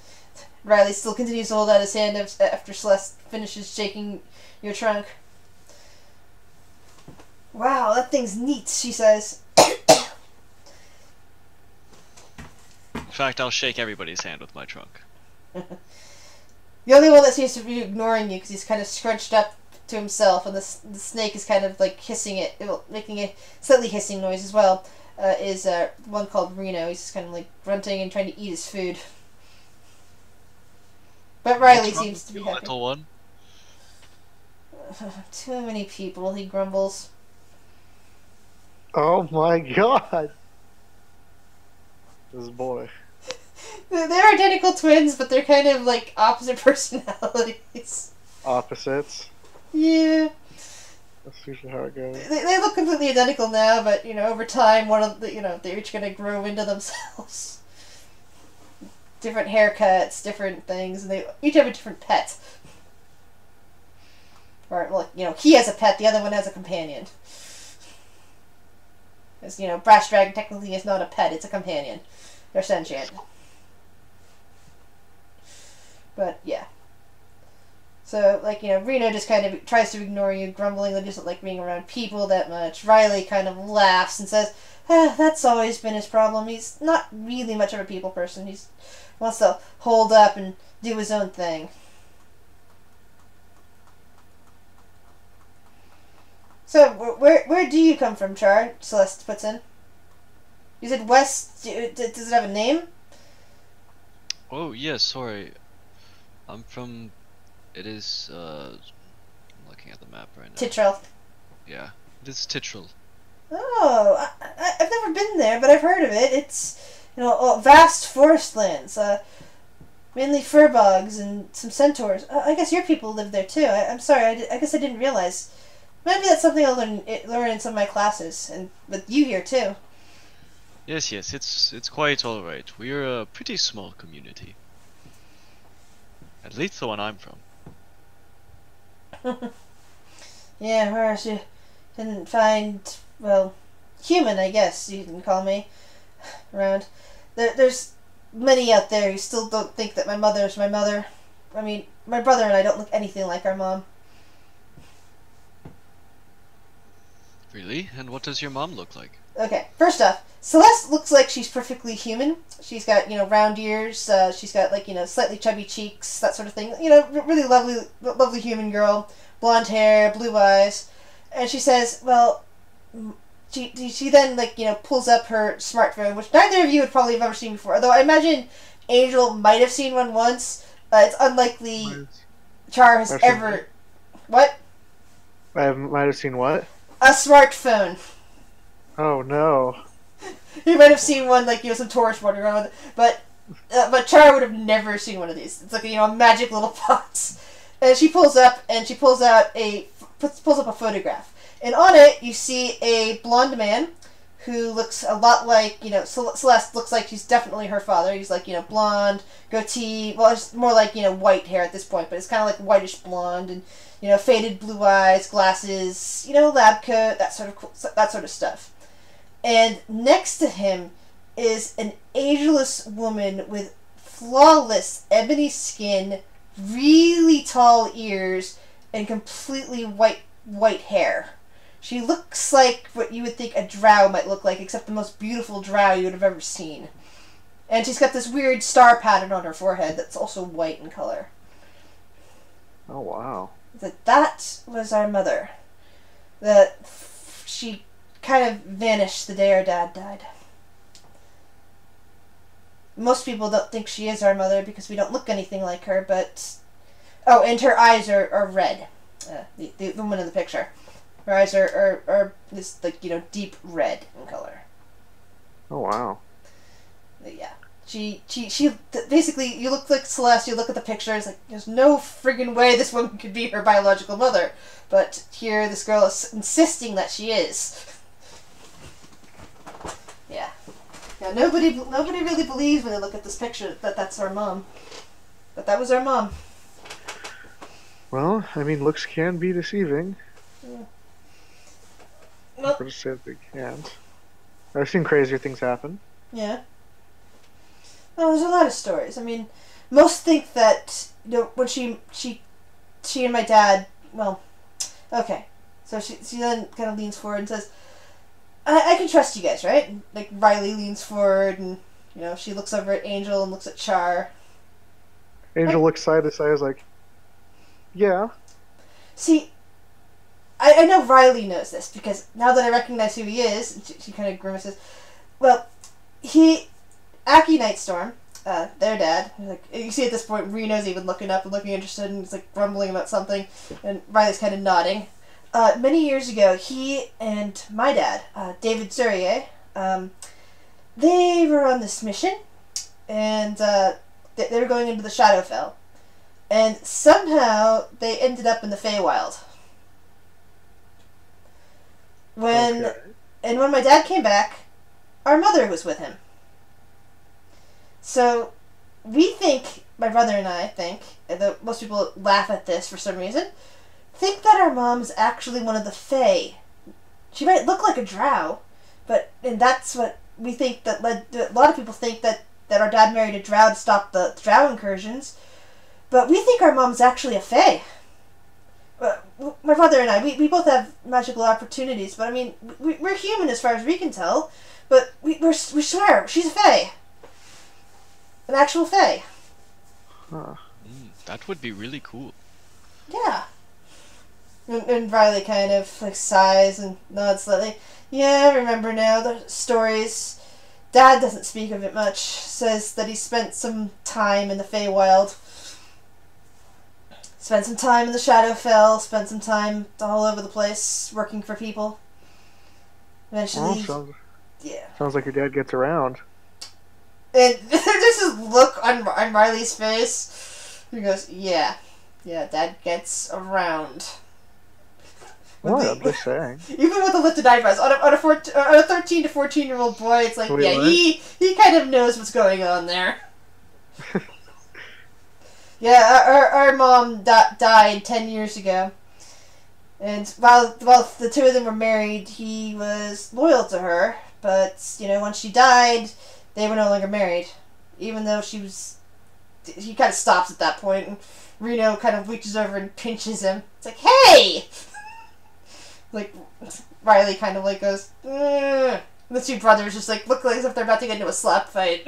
Riley still continues to hold out his hand after Celeste finishes shaking your trunk. "Wow, that thing's neat," she says. In fact, I'll shake everybody's hand with my trunk. The only one that seems to be ignoring you because he's kind of scrunched up to himself, and the snake is kind of like hissing it, making a slightly hissing noise as well, is one called Reno. He's just kind of like grunting and trying to eat his food. But Riley seems to be happy. Little one. Too many people, he grumbles. Oh my god! This boy. They're identical twins, but they're kind of like opposite personalities. Opposites? Yeah. That's usually how it goes. They look completely identical now, but, you know, over time, they're each gonna grow into themselves. Different haircuts, different things, and they each have a different pet. Or, well, you know, he has a pet, the other one has a companion. Because, you know, Brash Dragon technically is not a pet, it's a companion. They're sentient. But, yeah. So, like, you know, Reno just kind of tries to ignore you, grumbling that he doesn't like being around people that much. Riley kind of laughs and says, that's always been his problem. He's not really much of a people person. He wants to hold up and do his own thing. So, where do you come from, Char? Celeste puts in. You said west. Does it have a name? Oh, yeah, sorry. I'm from... It is, I'm looking at the map right now. Titrel. Yeah, it is Titrel. Oh, I've never been there, but I've heard of it. It's, you know, vast forest lands, mainly fur bogs and some centaurs. I guess your people live there too. I'm sorry, I guess I didn't realize. Maybe that's something I'll learn in some of my classes, and with you here too. Yes, it's quite alright. We're a pretty small community. At least the one I'm from. Yeah, whereas you didn't find, well, human, I guess you can call me, around. There's many out there who still don't think that my mother's my mother. I mean, my brother and I don't look anything like our mom. Really? And what does your mom look like? Okay, first off, Celeste looks like she's perfectly human. She's got, you know, round ears, she's got, like, you know, slightly chubby cheeks, that sort of thing. You know, really lovely human girl, blonde hair, blue eyes. And she says, well, she then, like, you know, pulls up her smartphone, which neither of you would probably have ever seen before. Although I imagine Angel might have seen one once. It's unlikely Char has ever... What? I might have seen what? A smartphone. Oh, no. You might have seen one, like, some tourist wandering around with it. But Char would have never seen one of these. It's like, a magic little box. And she pulls up a photograph. And on it, you see a blonde man who looks a lot like, Celeste looks like she's definitely her father. He's like, blonde, goatee, well, it's more like, white hair at this point, but it's kind of like whitish blonde and, faded blue eyes, glasses, lab coat, that sort of stuff. And next to him is an ageless woman with flawless ebony skin, really tall ears, and completely white hair. She looks like what you would think a drow might look like, except the most beautiful drow you would have ever seen. And she's got this weird star pattern on her forehead that's also white in color. Oh, wow. That was our mother. That she kind of vanished the day our dad died. Most people don't think she is our mother because we don't look anything like her, but... Oh, and her eyes are red. The woman in the picture. Her eyes are this, like, deep red in color. Oh, wow. But yeah. She basically, you look like Celeste, you look at the pictures, like, there's no friggin' way this woman could be her biological mother. But here, this girl is insisting that she is. Yeah. Yeah, nobody really believes when they look at this picture that that's our mom. But that was our mom. Well, I mean, looks can be deceiving. Yeah. Well, I say they can't. I've seen crazier things happen. Yeah. Well, there's a lot of stories. I mean, most think that, when she and my dad, well, okay. So she then kind of leans forward and says, I can trust you guys, right? And, like, Riley leans forward and, she looks over at Angel and looks at Char. Angel looks side to side, is like, yeah. See, I know Riley knows this, because now that I recognize who he is, she kind of grimaces. Well, Aki Nightstorm, their dad, like, you see at this point Reno's even looking up and looking interested and he's like grumbling about something, and Riley's kind of nodding. Many years ago, he and my dad, David Zurier, they were on this mission, and they were going into the Shadowfell, and somehow they ended up in the Feywild. When my dad came back, our mother was with him. So, we think, my brother and I think, though most people laugh at this for some reason, think that our mom's actually one of the Fae. She might look like a drow, and that's what we think that led to, a lot of people think that our dad married a drow to stop the drow incursions, but we think our mom's actually a Fae. My brother and I, we both have magical opportunities, but I mean, we're human as far as we can tell, but we swear, she's a Fae. An actual Fae. Huh. That would be really cool. Yeah. And Riley kind of like sighs and nods slightly. Yeah, I remember now the stories. Dad doesn't speak of it much. Says that he spent some time in the Feywild. Spent some time in the Shadowfell. Spent some time all over the place working for people. Eventually, sounds like your dad gets around. And there's this look on Riley's face. He goes, yeah, Dad gets around. What? I'm just saying. Even with the lifted eyebrows, on a 13 to 14-year-old boy, it's like, wait, he kind of knows what's going on there. Yeah, our mom died 10 years ago. And while the two of them were married, he was loyal to her. But, once she died, they were no longer married. Even though he kind of stops at that point, and Reno kind of reaches over and pinches him. It's like, hey! Like, Riley kind of like goes, and the two brothers just like look like as if they're about to get into a slap fight.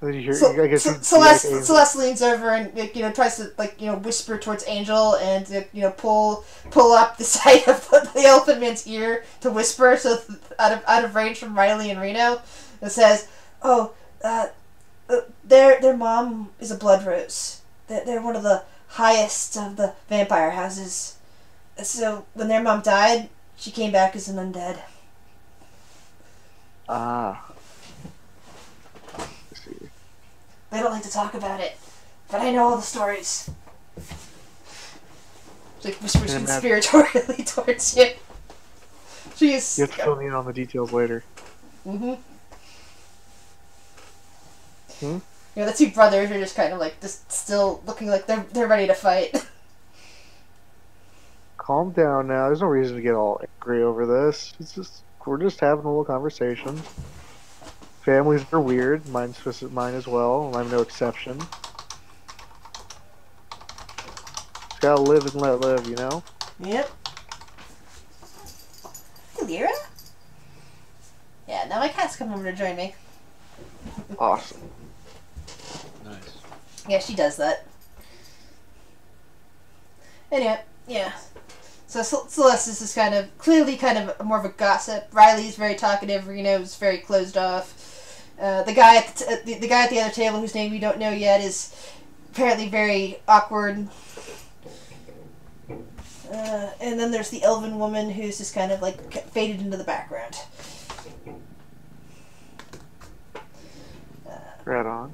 And then you hear, Celeste leans over and tries to whisper towards Angel and pull up the side of the Elephant Man's ear to whisper, so out of range from Riley and Reno. It says, "Oh, their mom is a blood rose. They're one of the highest of the vampire houses. So when their mom died, she came back as an undead." Ah. They don't like to talk about it, but I know all the stories. She whispers conspiratorially towards you. She's. You have to fill me in on the details later. Mm-hmm. The two brothers are just kind of just still looking like they're ready to fight. Calm down now. There's no reason to get all angry over this. We're just having a little conversation. Families are weird. Mine as well, and I'm no exception. Just gotta live and let live, you know? Yep. Hey, Lyra? Yeah, now my cat's come over to join me. Awesome. Nice. Yeah, she does that. Anyway, yeah. So Celeste is just clearly more of a gossip. Riley's very talkative. Reno's very closed off. The guy at the other table, whose name we don't know yet, is apparently very awkward. And then there's the elven woman, who's just faded into the background. Right on.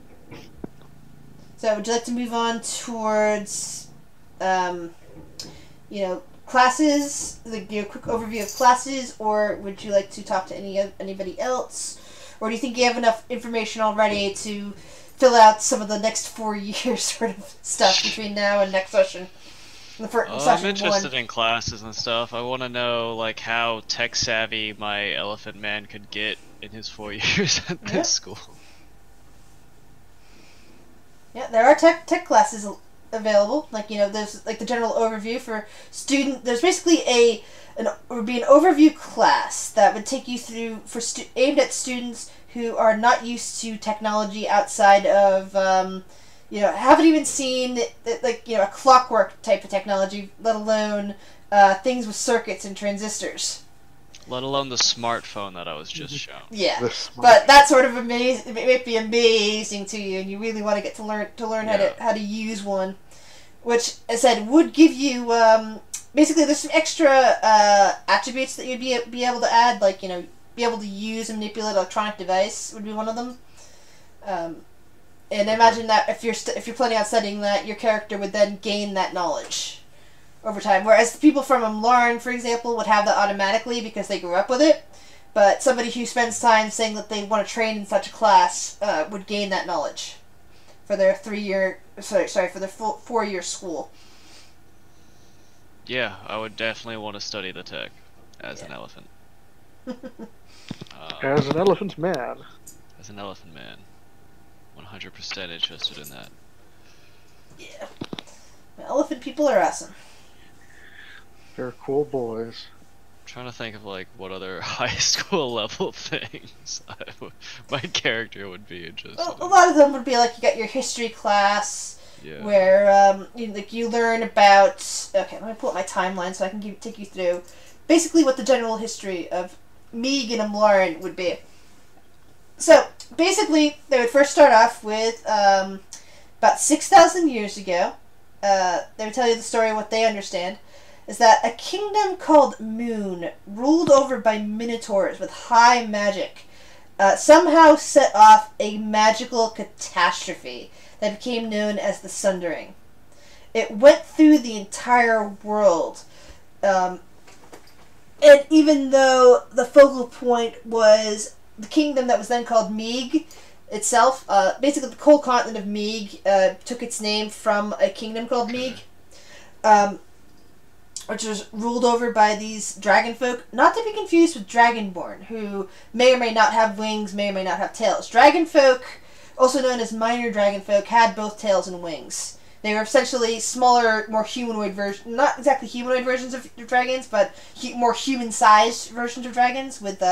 So would you like to move on towards, classes, quick overview of classes, or would you like to talk to anybody else? Or do you think you have enough information already to fill out some of the next 4 years sort of stuff between now and next session? I'm interested in classes and stuff. I want to know how tech savvy my Elephant Man could get in his 4 years at this school. Yeah, there are tech classes available. There's the general overview for student. There's basically an overview class that would take you through aimed at students who are not used to technology outside of haven't even seen a clockwork type of technology, let alone things with circuits and transistors. Let alone the smartphone that I was just shown. Yeah, but that sort of it may be amazing to you, and you really want to get to learn how to use one, which, as I said, would give you basically there's some extra attributes that you'd be able to add, be able to use and manipulate an electronic device would be one of them. And imagine that if you're planning on studying that, your character would then gain that knowledge over time. Whereas the people from Amlarn, for example, would have that automatically because they grew up with it. But somebody who spends time saying that they want to train in such a class would gain that knowledge for their 4-year school. Yeah, I would definitely want to study the tech as an elephant. As an elephant man. As an elephant man. 100% interested in that. Yeah. Elephant people are awesome. They're cool boys. I'm trying to think of what other high school level things my character would be interested in. A lot of them would be you got your history class, where you learn about. Okay, let me pull up my timeline so I can take you through basically what the general history of Meeg and Amlarn would be. So basically, they would first start off with about 6,000 years ago. They would tell you the story of what they understand. Is that a kingdom called Moon, ruled over by minotaurs with high magic, somehow set off a magical catastrophe that became known as the Sundering. It went through the entire world, and even though the focal point was the kingdom that was then called Meeg itself, basically the whole continent of Meeg took its name from a kingdom called Meeg. Which was ruled over by these dragon folk, not to be confused with Dragonborn, who may or may not have wings, may or may not have tails. Dragon folk, also known as minor dragon folk, had both tails and wings. They were essentially smaller, more humanoid versions, not exactly humanoid versions of dragons, but more human-sized versions of dragons with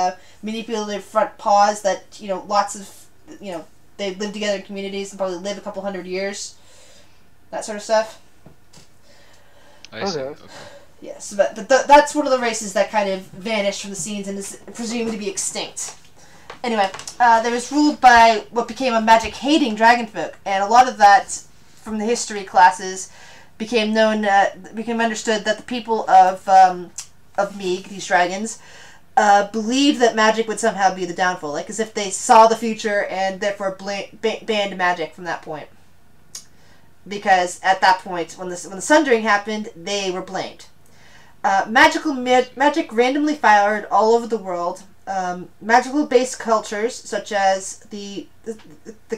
manipulative front paws that, lots of, they live together in communities and probably live a couple hundred years. That sort of stuff. I see. Okay. Yes, but that's one of the races that kind of vanished from the scenes and is presumed to be extinct. Anyway, they was ruled by what became a magic-hating dragonfolk, and a lot of that from the history classes became understood that the people of Meeg, these dragons, believed that magic would somehow be the downfall, like as if they saw the future and therefore banned magic from that point. Because at that point, when the Sundering happened, they were blamed. Magic randomly fired all over the world. Magical-based cultures, such as the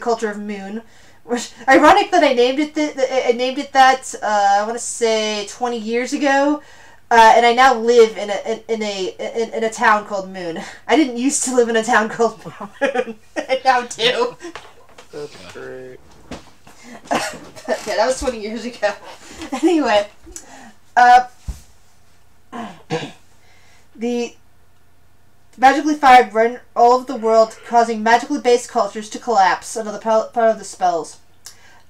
culture of Moon, which ironic that I named it that. I want to say 20 years ago, and I now live in a town called Moon. I didn't used to live in a town called Moon. I now do. That's great. Yeah, that was 20 years ago. Anyway, the magically fired run all over the world, causing magically based cultures to collapse under the power of the spells.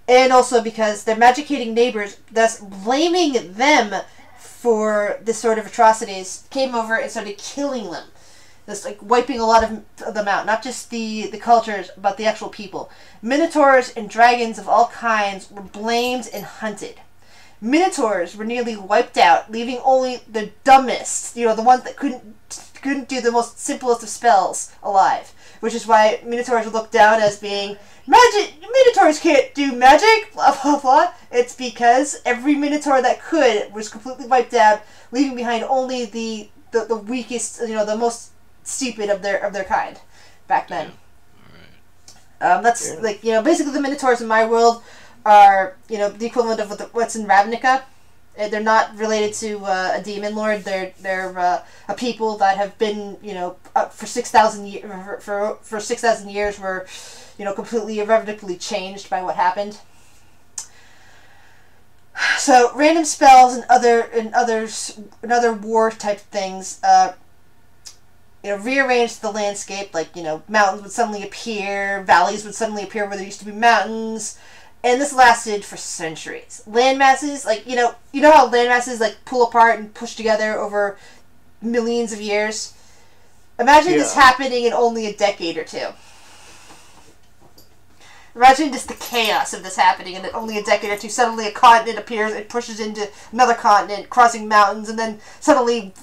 And also because their magic-hating neighbors, thus blaming them for this sort of atrocities, came over and started killing them. This, like, wiping a lot of them out. Not just the cultures, but the actual people. Minotaurs and dragons of all kinds were blamed and hunted. Minotaurs were nearly wiped out, leaving only the dumbest, the ones that couldn't do the most simplest of spells alive. Which is why Minotaurs were looked down as being, Minotaurs can't do magic, blah blah blah. It's because every Minotaur that could was completely wiped out, leaving behind only the weakest, the most stupid of their kind back then. That's basically the Minotaurs in my world are the equivalent of what's in Ravnica. They're not related to a demon lord. They're a people that have been for 6,000 years for 6,000 years were completely irrevocably changed by what happened. So random spells and other war type things rearranged the landscape. Like mountains would suddenly appear, valleys would suddenly appear where there used to be mountains. And this lasted for centuries. Land masses, you know how land masses pull apart and push together over millions of years? Imagine this happening in only a decade or two. Imagine just the chaos of this happening in only a decade or two. Suddenly a continent appears, it pushes into another continent, crossing mountains, and then suddenly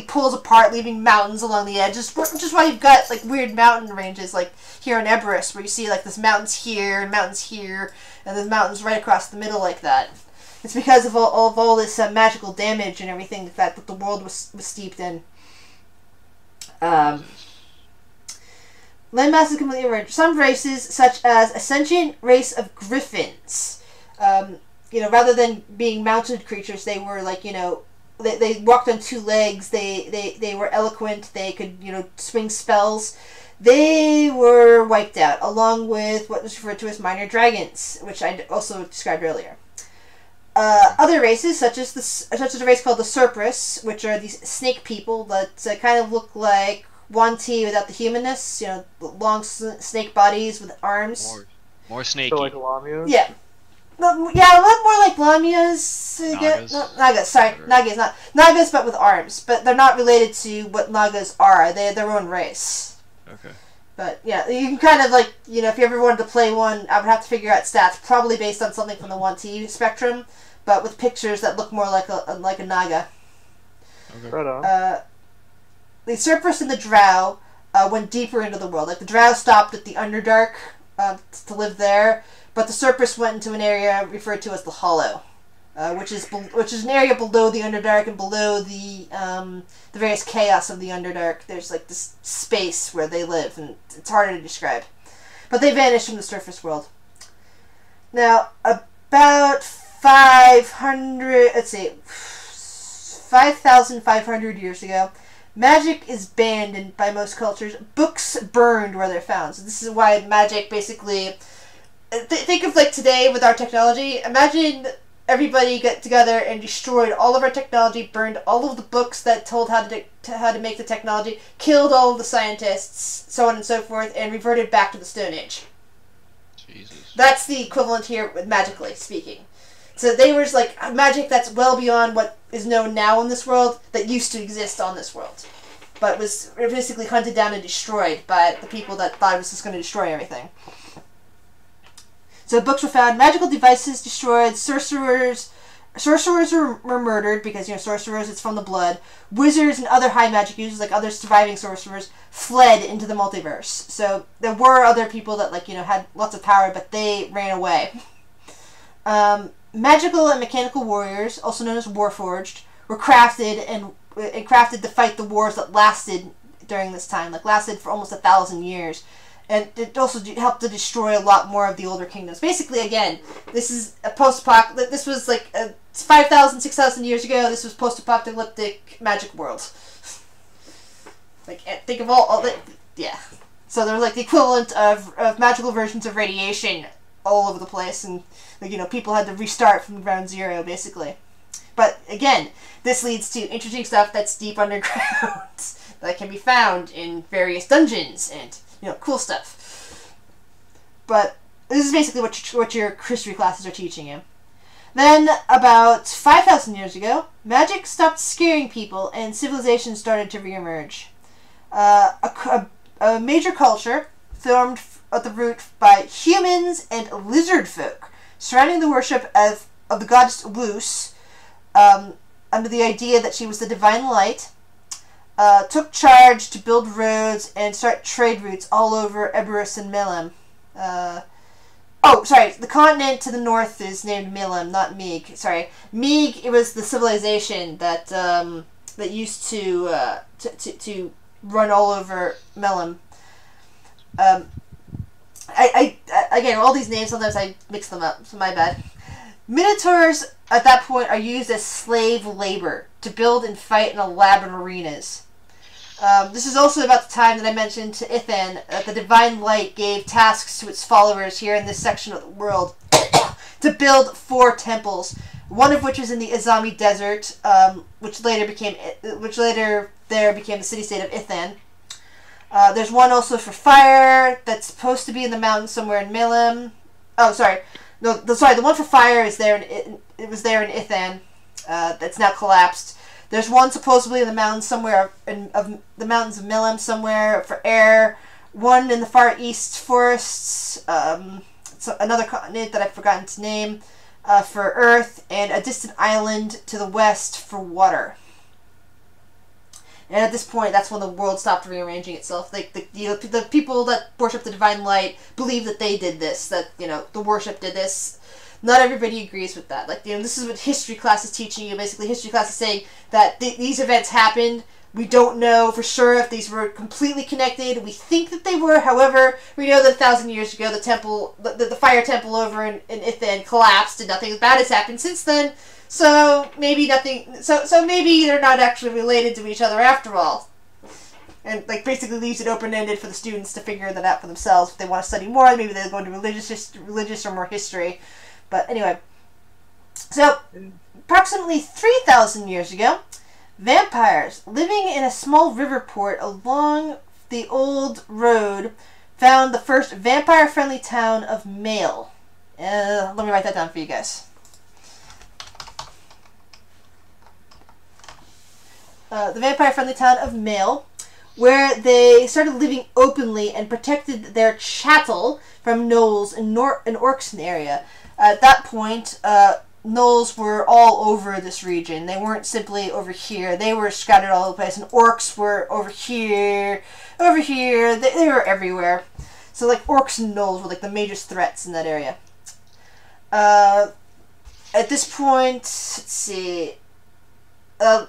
pulls apart, leaving mountains along the edges. Which is why you've got weird mountain ranges like here in Eberus, where you see there's mountains here, and there's mountains right across the middle like that. It's because of all this magical damage and everything that the world was steeped in. Landmass is completely arranged. Some races, such as a sentient race of griffins, rather than being mounted creatures, they were they walked on two legs. They were eloquent. They could swing spells. They were wiped out, along with what was referred to as minor dragons, which I also described earlier. Other races, such as a race called the Cerberus, which are these snake people that kind of look like Yuan-ti without the humanness, long snake bodies with arms. More snaky. So like Lamias? Yeah. Yeah, a lot more like Lamias. Nagas, sorry. Nagas, not Nagas, but with arms. But they're not related to what Nagas are. They're their own race. Okay. But yeah, you can kind of if you ever wanted to play one, I would have to figure out stats, probably based on something from the Yuan-ti spectrum, but with pictures that look more like a Naga. Okay. Right on. The Cerberus and the Drow went deeper into the world. The Drow stopped at the Underdark to live there, but the Cerberus went into an area referred to as the Hollow, which is an area below the Underdark and below the various chaos of the Underdark. There's this space where they live, and it's harder to describe. But they vanished from the surface world. Now, about 5,500 years ago, magic is banned by most cultures. Books burned where they're found. So this is why magic basically... Think of today with our technology. Imagine everybody got together and destroyed all of our technology, burned all of the books that told how to make the technology, killed all of the scientists, so on and so forth, and reverted back to the Stone Age. Jesus. That's the equivalent here, with magically speaking. So they were just like magic that's well beyond what is known now in this world that used to exist on this world, but was basically hunted down and destroyed by the people that thought it was just going to destroy everything. So books were found, magical devices destroyed, sorcerers were murdered because, sorcerers, it's from the blood. Wizards and other high magic users, like other surviving sorcerers, fled into the multiverse. So there were other people that, had lots of power, but they ran away. Magical and mechanical warriors, also known as Warforged, were crafted to fight the wars that lasted during this time, lasted for almost 1,000 years. And it also helped to destroy a lot more of the older kingdoms. Basically, again, this is a post-apocalyptic. This was 5,000, 6,000 years ago. This was post-apocalyptic magic world. Think of all that. Yeah. So there was the equivalent of magical versions of radiation all over the place, and people had to restart from ground zero, basically. But again, this leads to interesting stuff that's deep underground that can be found in various dungeons and cool stuff. But this is basically what your history classes are teaching you. Then, about 5,000 years ago, magic stopped scaring people and civilization started to reemerge. A major culture formed at the root by humans and lizard folk, surrounding the worship of the goddess Luz, under the idea that she was the divine light. Took charge to build roads and start trade routes all over Eberus and Milim. The continent to the north is named Milim, not Meeg. Sorry, Meeg. It was the civilization that used to run all over Milim. Again, all these names, sometimes I mix them up, so my bad. Minotaurs at that point are used as slave labor to build and fight in elaborate arenas. This is also about the time that I mentioned to Ithan that the Divine Light gave tasks to its followers here in this section of the world to build 4 temples, one of which is in the Azami Desert, which later became the city-state of Ithan. There's one also for fire that's supposed to be in the mountains somewhere in Milim. Oh, sorry. No, the one for fire is there. It was there in Ithan. That's now collapsed. There's one supposedly in the mountains somewhere, of the mountains of Milim somewhere for air. One in the far east forests. Another continent that I've forgotten to name for earth, and a distant island to the west for water. And at this point, that's when the world stopped rearranging itself. The people that worship the Divine Light believe that they did this, that, the worship did this. Not everybody agrees with that. This is what history class is teaching you. Basically, history class is saying that these events happened. We don't know for sure if these were completely connected. We think that they were. However, we know that 1,000 years ago, the temple, the fire temple over in Ithan collapsed, and nothing bad has happened since then. So maybe nothing. So maybe they're not actually related to each other after all. And basically leaves it open-ended for the students to figure that out for themselves. If they want to study more, maybe they'll go into religious or more history. But anyway, so approximately 3,000 years ago, vampires living in a small river port along the old road found the first vampire-friendly town of Mail. Let me write that down for you guys. The vampire-friendly town of Mail, where they started living openly and protected their chattel from gnolls and orcs in the area. At that point, gnolls were all over this region. They weren't simply over here. They were scattered all over the place, and orcs were over here. They were everywhere. So, orcs and gnolls were, the major threats in that area. At this point, let's see, a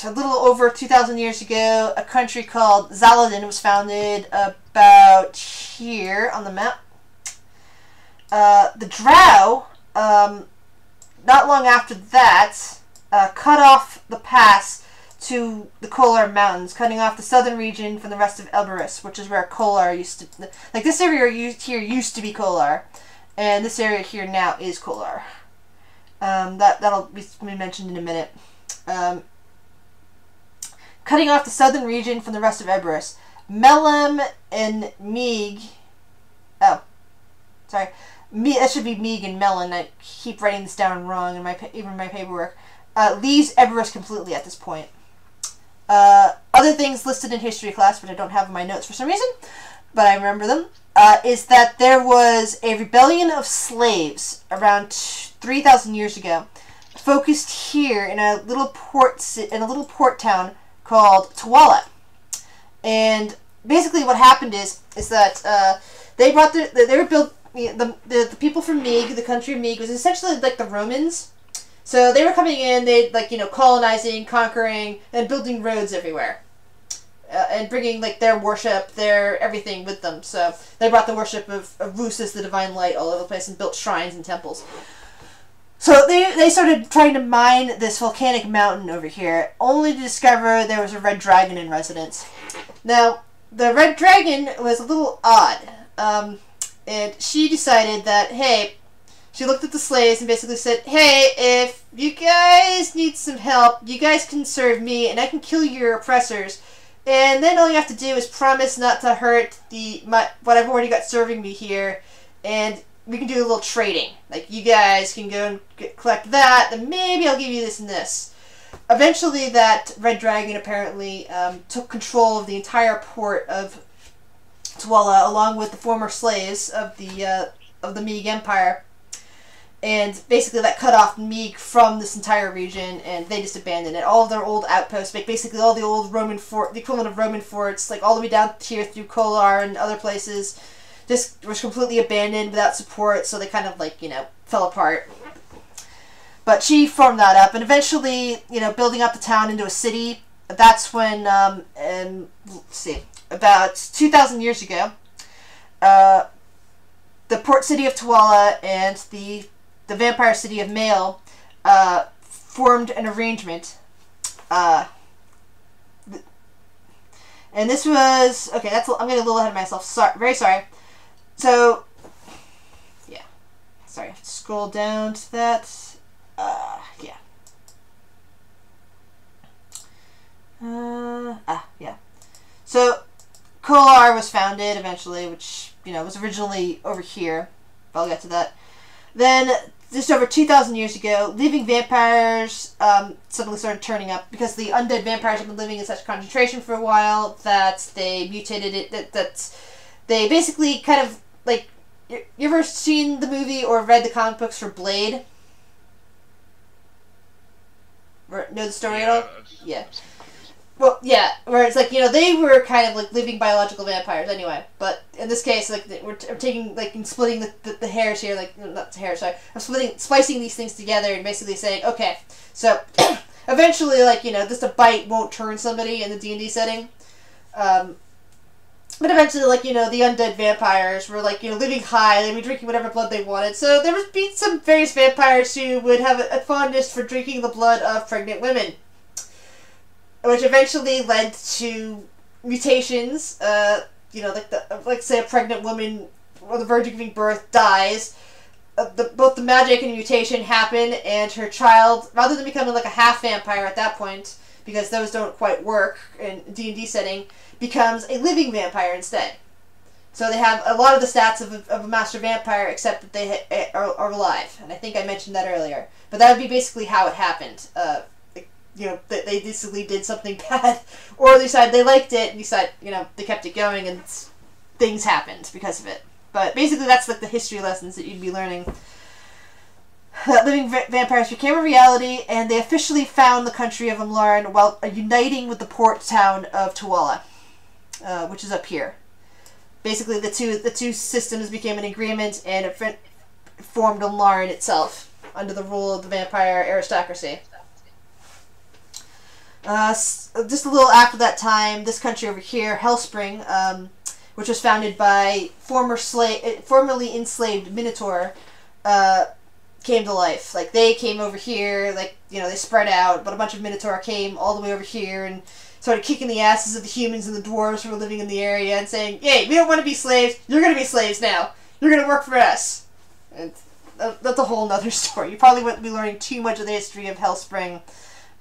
little over 2,000 years ago, a country called Zaladin was founded about here on the map. The Drow, not long after that, cut off the pass to the Kolar Mountains, cutting off the southern region from the rest of Elberus, which is where Kolar used to... this area here used to be Kolar, and this area here now is Kolar. That'll be mentioned in a minute. Cutting off the southern region from the rest of Eberus. Milim and Meeg... Oh. sorry, that should be Meeg and Melon. I keep writing this down wrong in my paperwork. Leaves Erebus completely at this point. Other things listed in history class, but I don't have in my notes for some reason, but I remember them, is that there was a rebellion of slaves around 3,000 years ago, focused here in a little port town called Tuala. And basically what happened is that they were built, the people from Meeg, the country of Meeg, was essentially like the Romans. So they were coming in, they colonizing, conquering, and building roads everywhere. And bringing their worship, their everything with them. So they brought the worship of Rus as the divine light all over the place and built shrines and temples. So they started trying to mine this volcanic mountain over here, only to discover there was a red dragon in residence. Now, the red dragon was a little odd. And she decided that, hey, she looked at the slaves and basically said, hey, if you guys need some help, you guys can serve me and I can kill your oppressors. And then all you have to do is promise not to hurt what I've already got serving me here, and we can do a little trading. Like, you guys can go and collect that, then maybe I'll give you this and this. Eventually, that red dragon apparently took control of the entire port of Tuala, along with the former slaves of the Meeg Empire. And basically that cut off Meeg from this entire region, and they just abandoned it. All of their old outposts, basically all the old Roman the equivalent of Roman forts, all the way down here through Kolar and other places, just was completely abandoned without support, so they kind of, fell apart. But she formed that up, and eventually, building up the town into a city, that's when, let's see, about 2,000 years ago, the port city of Tuala and the vampire city of Mael formed an arrangement. And this was... Okay, I'm getting a little ahead of myself. Very sorry. So, yeah. Sorry, I have to scroll down to that. Yeah. Yeah. So, Kolar was founded eventually, which, was originally over here. But I'll get to that. Then, just over 2,000 years ago, living vampires suddenly started turning up because the undead vampires have been living in such concentration for a while that they mutated it, that they basically kind of, you ever seen the movie or read the comic books for Blade? Or know the story at all? Yeah. Well, yeah, where it's they were kind of living biological vampires anyway, but in this case, we're taking, and splitting the hairs here, not the hair, sorry, I'm splicing these things together and basically saying, okay, so, eventually, just a bite won't turn somebody in the D&D setting, but eventually, the undead vampires were, living high, they'd be drinking whatever blood they wanted, so there would be some various vampires who would have a fondness for drinking the blood of pregnant women. Which eventually led to mutations, say a pregnant woman on the verge of giving birth dies, both the magic and mutation happen, and her child, rather than becoming a half vampire at that point, because those don't quite work in D&D setting, becomes a living vampire instead. So they have a lot of the stats of a master vampire, except that they are alive, and I think I mentioned that earlier. But that would be basically how it happened. That they basically did something bad, or they decided they liked it, and they kept it going, and things happened because of it. But basically that's the history lessons that you'd be learning. Living vampires became a reality, and they officially found the country of Amlaran while uniting with the port town of Tuala, which is up here. Basically the two systems became an agreement, and it formed Amlaran itself, under the rule of the vampire aristocracy. Just a little after that time, this country over here, Hellspring, which was founded by formerly enslaved Minotaur, came to life. They came over here, they spread out, but a bunch of Minotaur came all the way over here and started kicking the asses of the humans and the dwarves who were living in the area and saying, hey, we don't want to be slaves, you're going to be slaves now. You're going to work for us. And that's a whole nother story. You probably wouldn't be learning too much of the history of Hellspring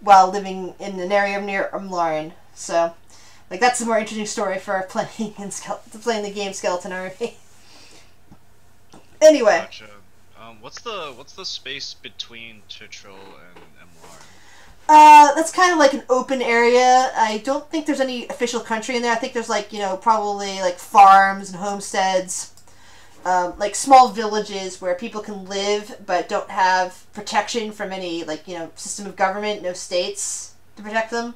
while living in an area near Amlaran. So, that's a more interesting story for playing the game Skeleton Army. Anyway. Gotcha. What's the space between Chitral and Emlar? That's kind of like an open area. I don't think there's any official country in there. I think there's like, probably like farms and homesteads. Like small villages where people can live but don't have protection from any, like, system of government, no states to protect them.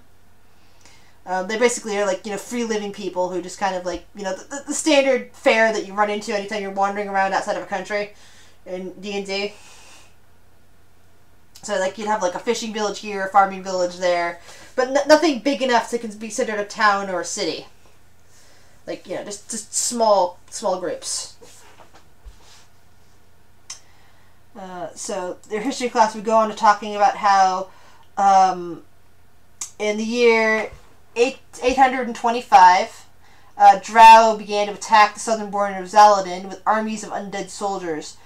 They basically are like, free living people who just kind of like, the standard fare that you run into anytime you're wandering around outside of a country in D&D. So, like, you'd have, like, a fishing village here, a farming village there, but nothing big enough to be considered a town or a city. Like, just small groups. So, their history class would go on to talking about how, in the year 825, Drow began to attack the southern border of Zaladin with armies of undead soldiers.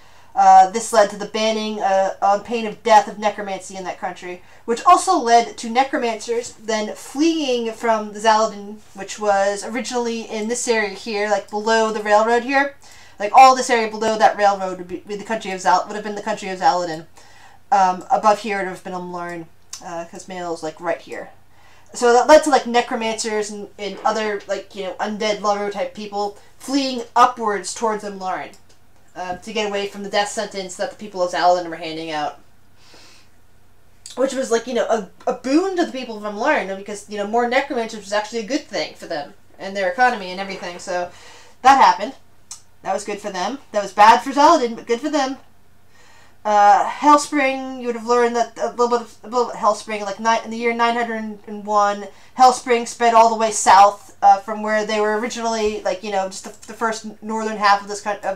This led to the banning on pain of death of necromancy in that country, which also led to necromancers then fleeing from the Zaladin, which was originally in this area here, like below the railroad here. Like all this area below that railroad would be the country of would have been the country of Zaladin. Above here it would have been Umlarn, because Mail is like right here. So that led to like necromancers and other like undead lover type people fleeing upwards towards Umlarn. To get away from the death sentence that the people of Zaladin were handing out. Which was, like, a boon to the people of Umlarn, because, more necromancers was actually a good thing for them, and their economy and everything, so that happened. That was good for them. That was bad for Zaladin, but good for them. Hellspring, you would have learned that a little bit Hellspring, like in the year 901, Hellspring spread all the way south from where they were originally, like, just the first northern half of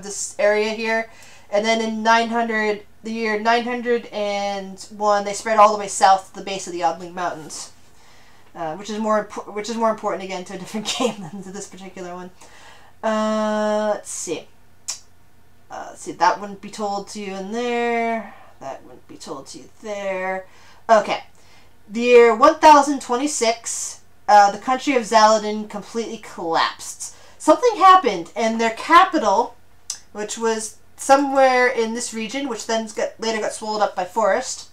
this area here, and then in the year 901, they spread all the way south to the base of the Odling Mountains, which is more important again to a different game than to this particular one. Let's see. That wouldn't be told to you in there. That wouldn't be told to you there. Okay. The year 1026, the country of Zaladin completely collapsed. Something happened, and their capital, which was somewhere in this region, which then later got swallowed up by forest,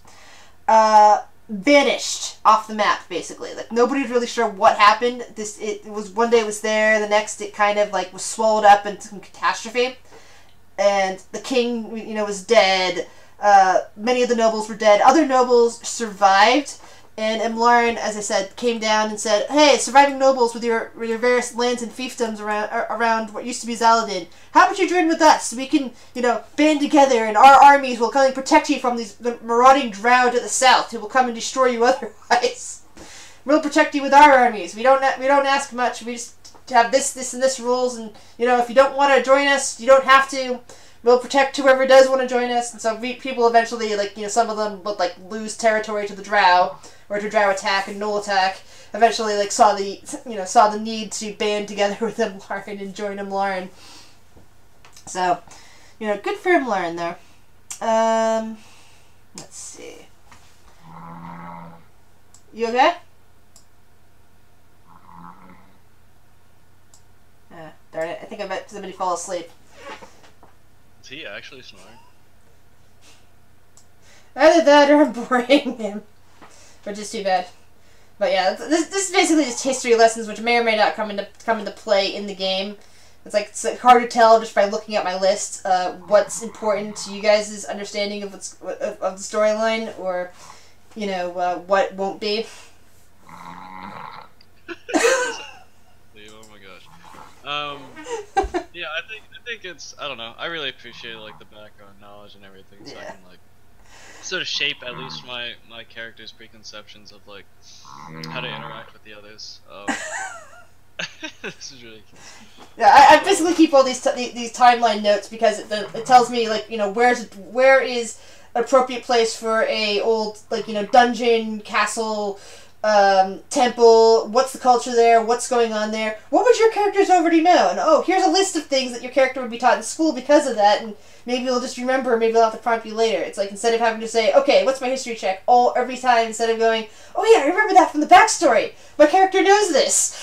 vanished off the map, basically. Like, nobody's really sure what happened. It was one day it was there, the next it kind of, like, was swallowed up into some catastrophe. And the king, was dead. Many of the nobles were dead. Other nobles survived, and Umlarn, as I said, came down and said, "Hey, surviving nobles with your various lands and fiefdoms around what used to be Zaladin, how about you join with us? We can, band together, and our armies will come and protect you from the marauding Drow to the south, who will come and destroy you otherwise. We'll protect you with our armies. We don't ask much. We just have this, and this rules, and, if you don't want to join us, you don't have to. We'll protect whoever does want to join us." And so people eventually, like, some of them would, like, lose territory to the Drow, or to Drow attack and Null attack. Eventually, like, saw the need to band together with Umlarn and join Umlarn. So, good for Umlarn there. Let's see. You okay? Darn it, I think I bet somebody fall asleep. Is he actually snoring? Either that or I'm boring him. Which is too bad. But yeah, this is basically just history lessons, which may or may not come into play in the game. It's hard to tell just by looking at my list what's important to you guys' understanding of the storyline, or what won't be. Yeah, I think it's, I don't know, I really appreciate, like, the background knowledge and everything, so I can, like, sort of shape at least my character's preconceptions of, like, how to interact with the others. This is ridiculous. Yeah, I basically keep all these timeline notes because it tells me, like, where is an appropriate place for a old, like, dungeon, castle, temple, what's the culture there, what's going on there, what would your characters already know, and here's a list of things that your character would be taught in school because of that, and maybe you'll just remember, maybe they'll have to prompt you later. It's like, instead of having to say, okay, what's my history check, every time, instead of going, oh yeah, I remember that from the backstory, my character knows this.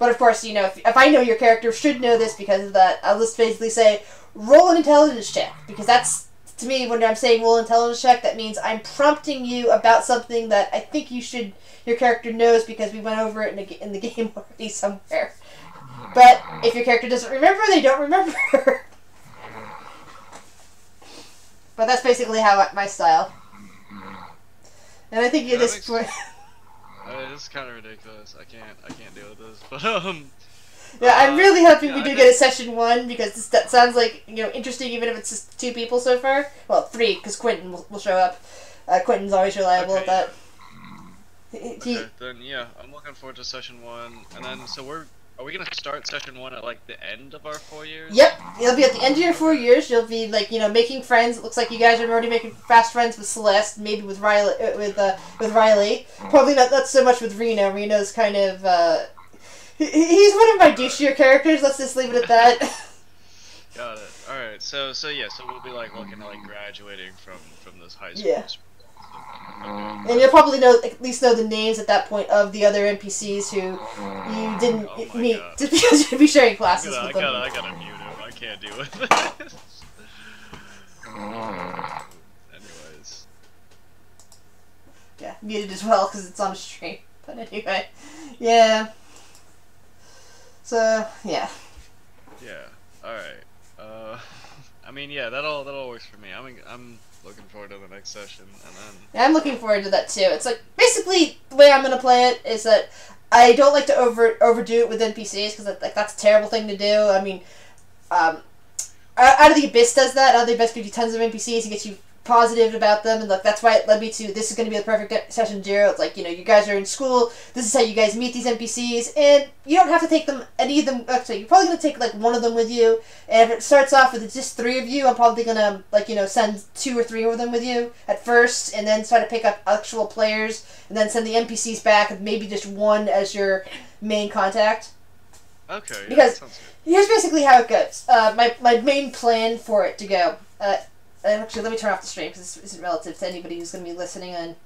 But of course, you know, if I know your character should know this because of that, I'll just basically say, roll an intelligence check. Because that's, to me, when I'm saying roll an intelligence check, that means I'm prompting you about something that I think your character knows because we went over it in the game already somewhere. But if your character doesn't remember, they don't remember. But that's basically my style. And I think at this point... This is kind of ridiculous. I can't deal with this. But yeah, I'm really hoping we do get a session 1 because that sounds like, you know, interesting even if it's just 2 people so far. Well, 3 because Quentin will show up. Quentin's always reliable at that. Okay, then yeah, I'm looking forward to session 1. And then so are we gonna start session 1 at like the end of our 4 years? Yep, it'll be at the end of your 4 years. You'll be like, you know, making friends. It looks like you guys are already making fast friends with Celeste, maybe with Riley. Probably not so much with Reno. Reno's kind of he's one of my douchier characters. Let's just leave it at that. Got it. All right. So we'll be like looking at like graduating from this high school. Yeah. Okay. And you'll probably at least know the names at that point of the other NPCs who you didn't meet just because you'd be sharing classes with them. I gotta mute him. I can't deal with this. Anyways. Yeah, muted as well because it's on a stream. But anyway, yeah. So yeah. Yeah. All right. I mean, yeah, that all works for me. I'm looking forward to the next session, and then... Yeah, I'm looking forward to that too. It's like, basically, the way I'm going to play it is that I don't like to overdo it with NPCs, because that's a terrible thing to do. I mean, Out of the Abyss does that. Out of the Abyss gives you tons of NPCs and gets you positive about them, and like that's why it led me to, this is going to be the perfect session 0. It's like, you know, you guys are in school, this is how you guys meet these NPCs, and you don't have to take them, any of them, actually, you're probably going to take like one of them with you, and if it starts off with just 3 of you, I'm probably going to, like, you know, send 2 or 3 of them with you at first, and then try to pick up actual players, and then send the NPCs back, and maybe just 1 as your main contact. Okay, yeah, because here's basically how it goes. My main plan for it to go, actually, let me turn off the stream because this isn't relative to anybody who's going to be listening on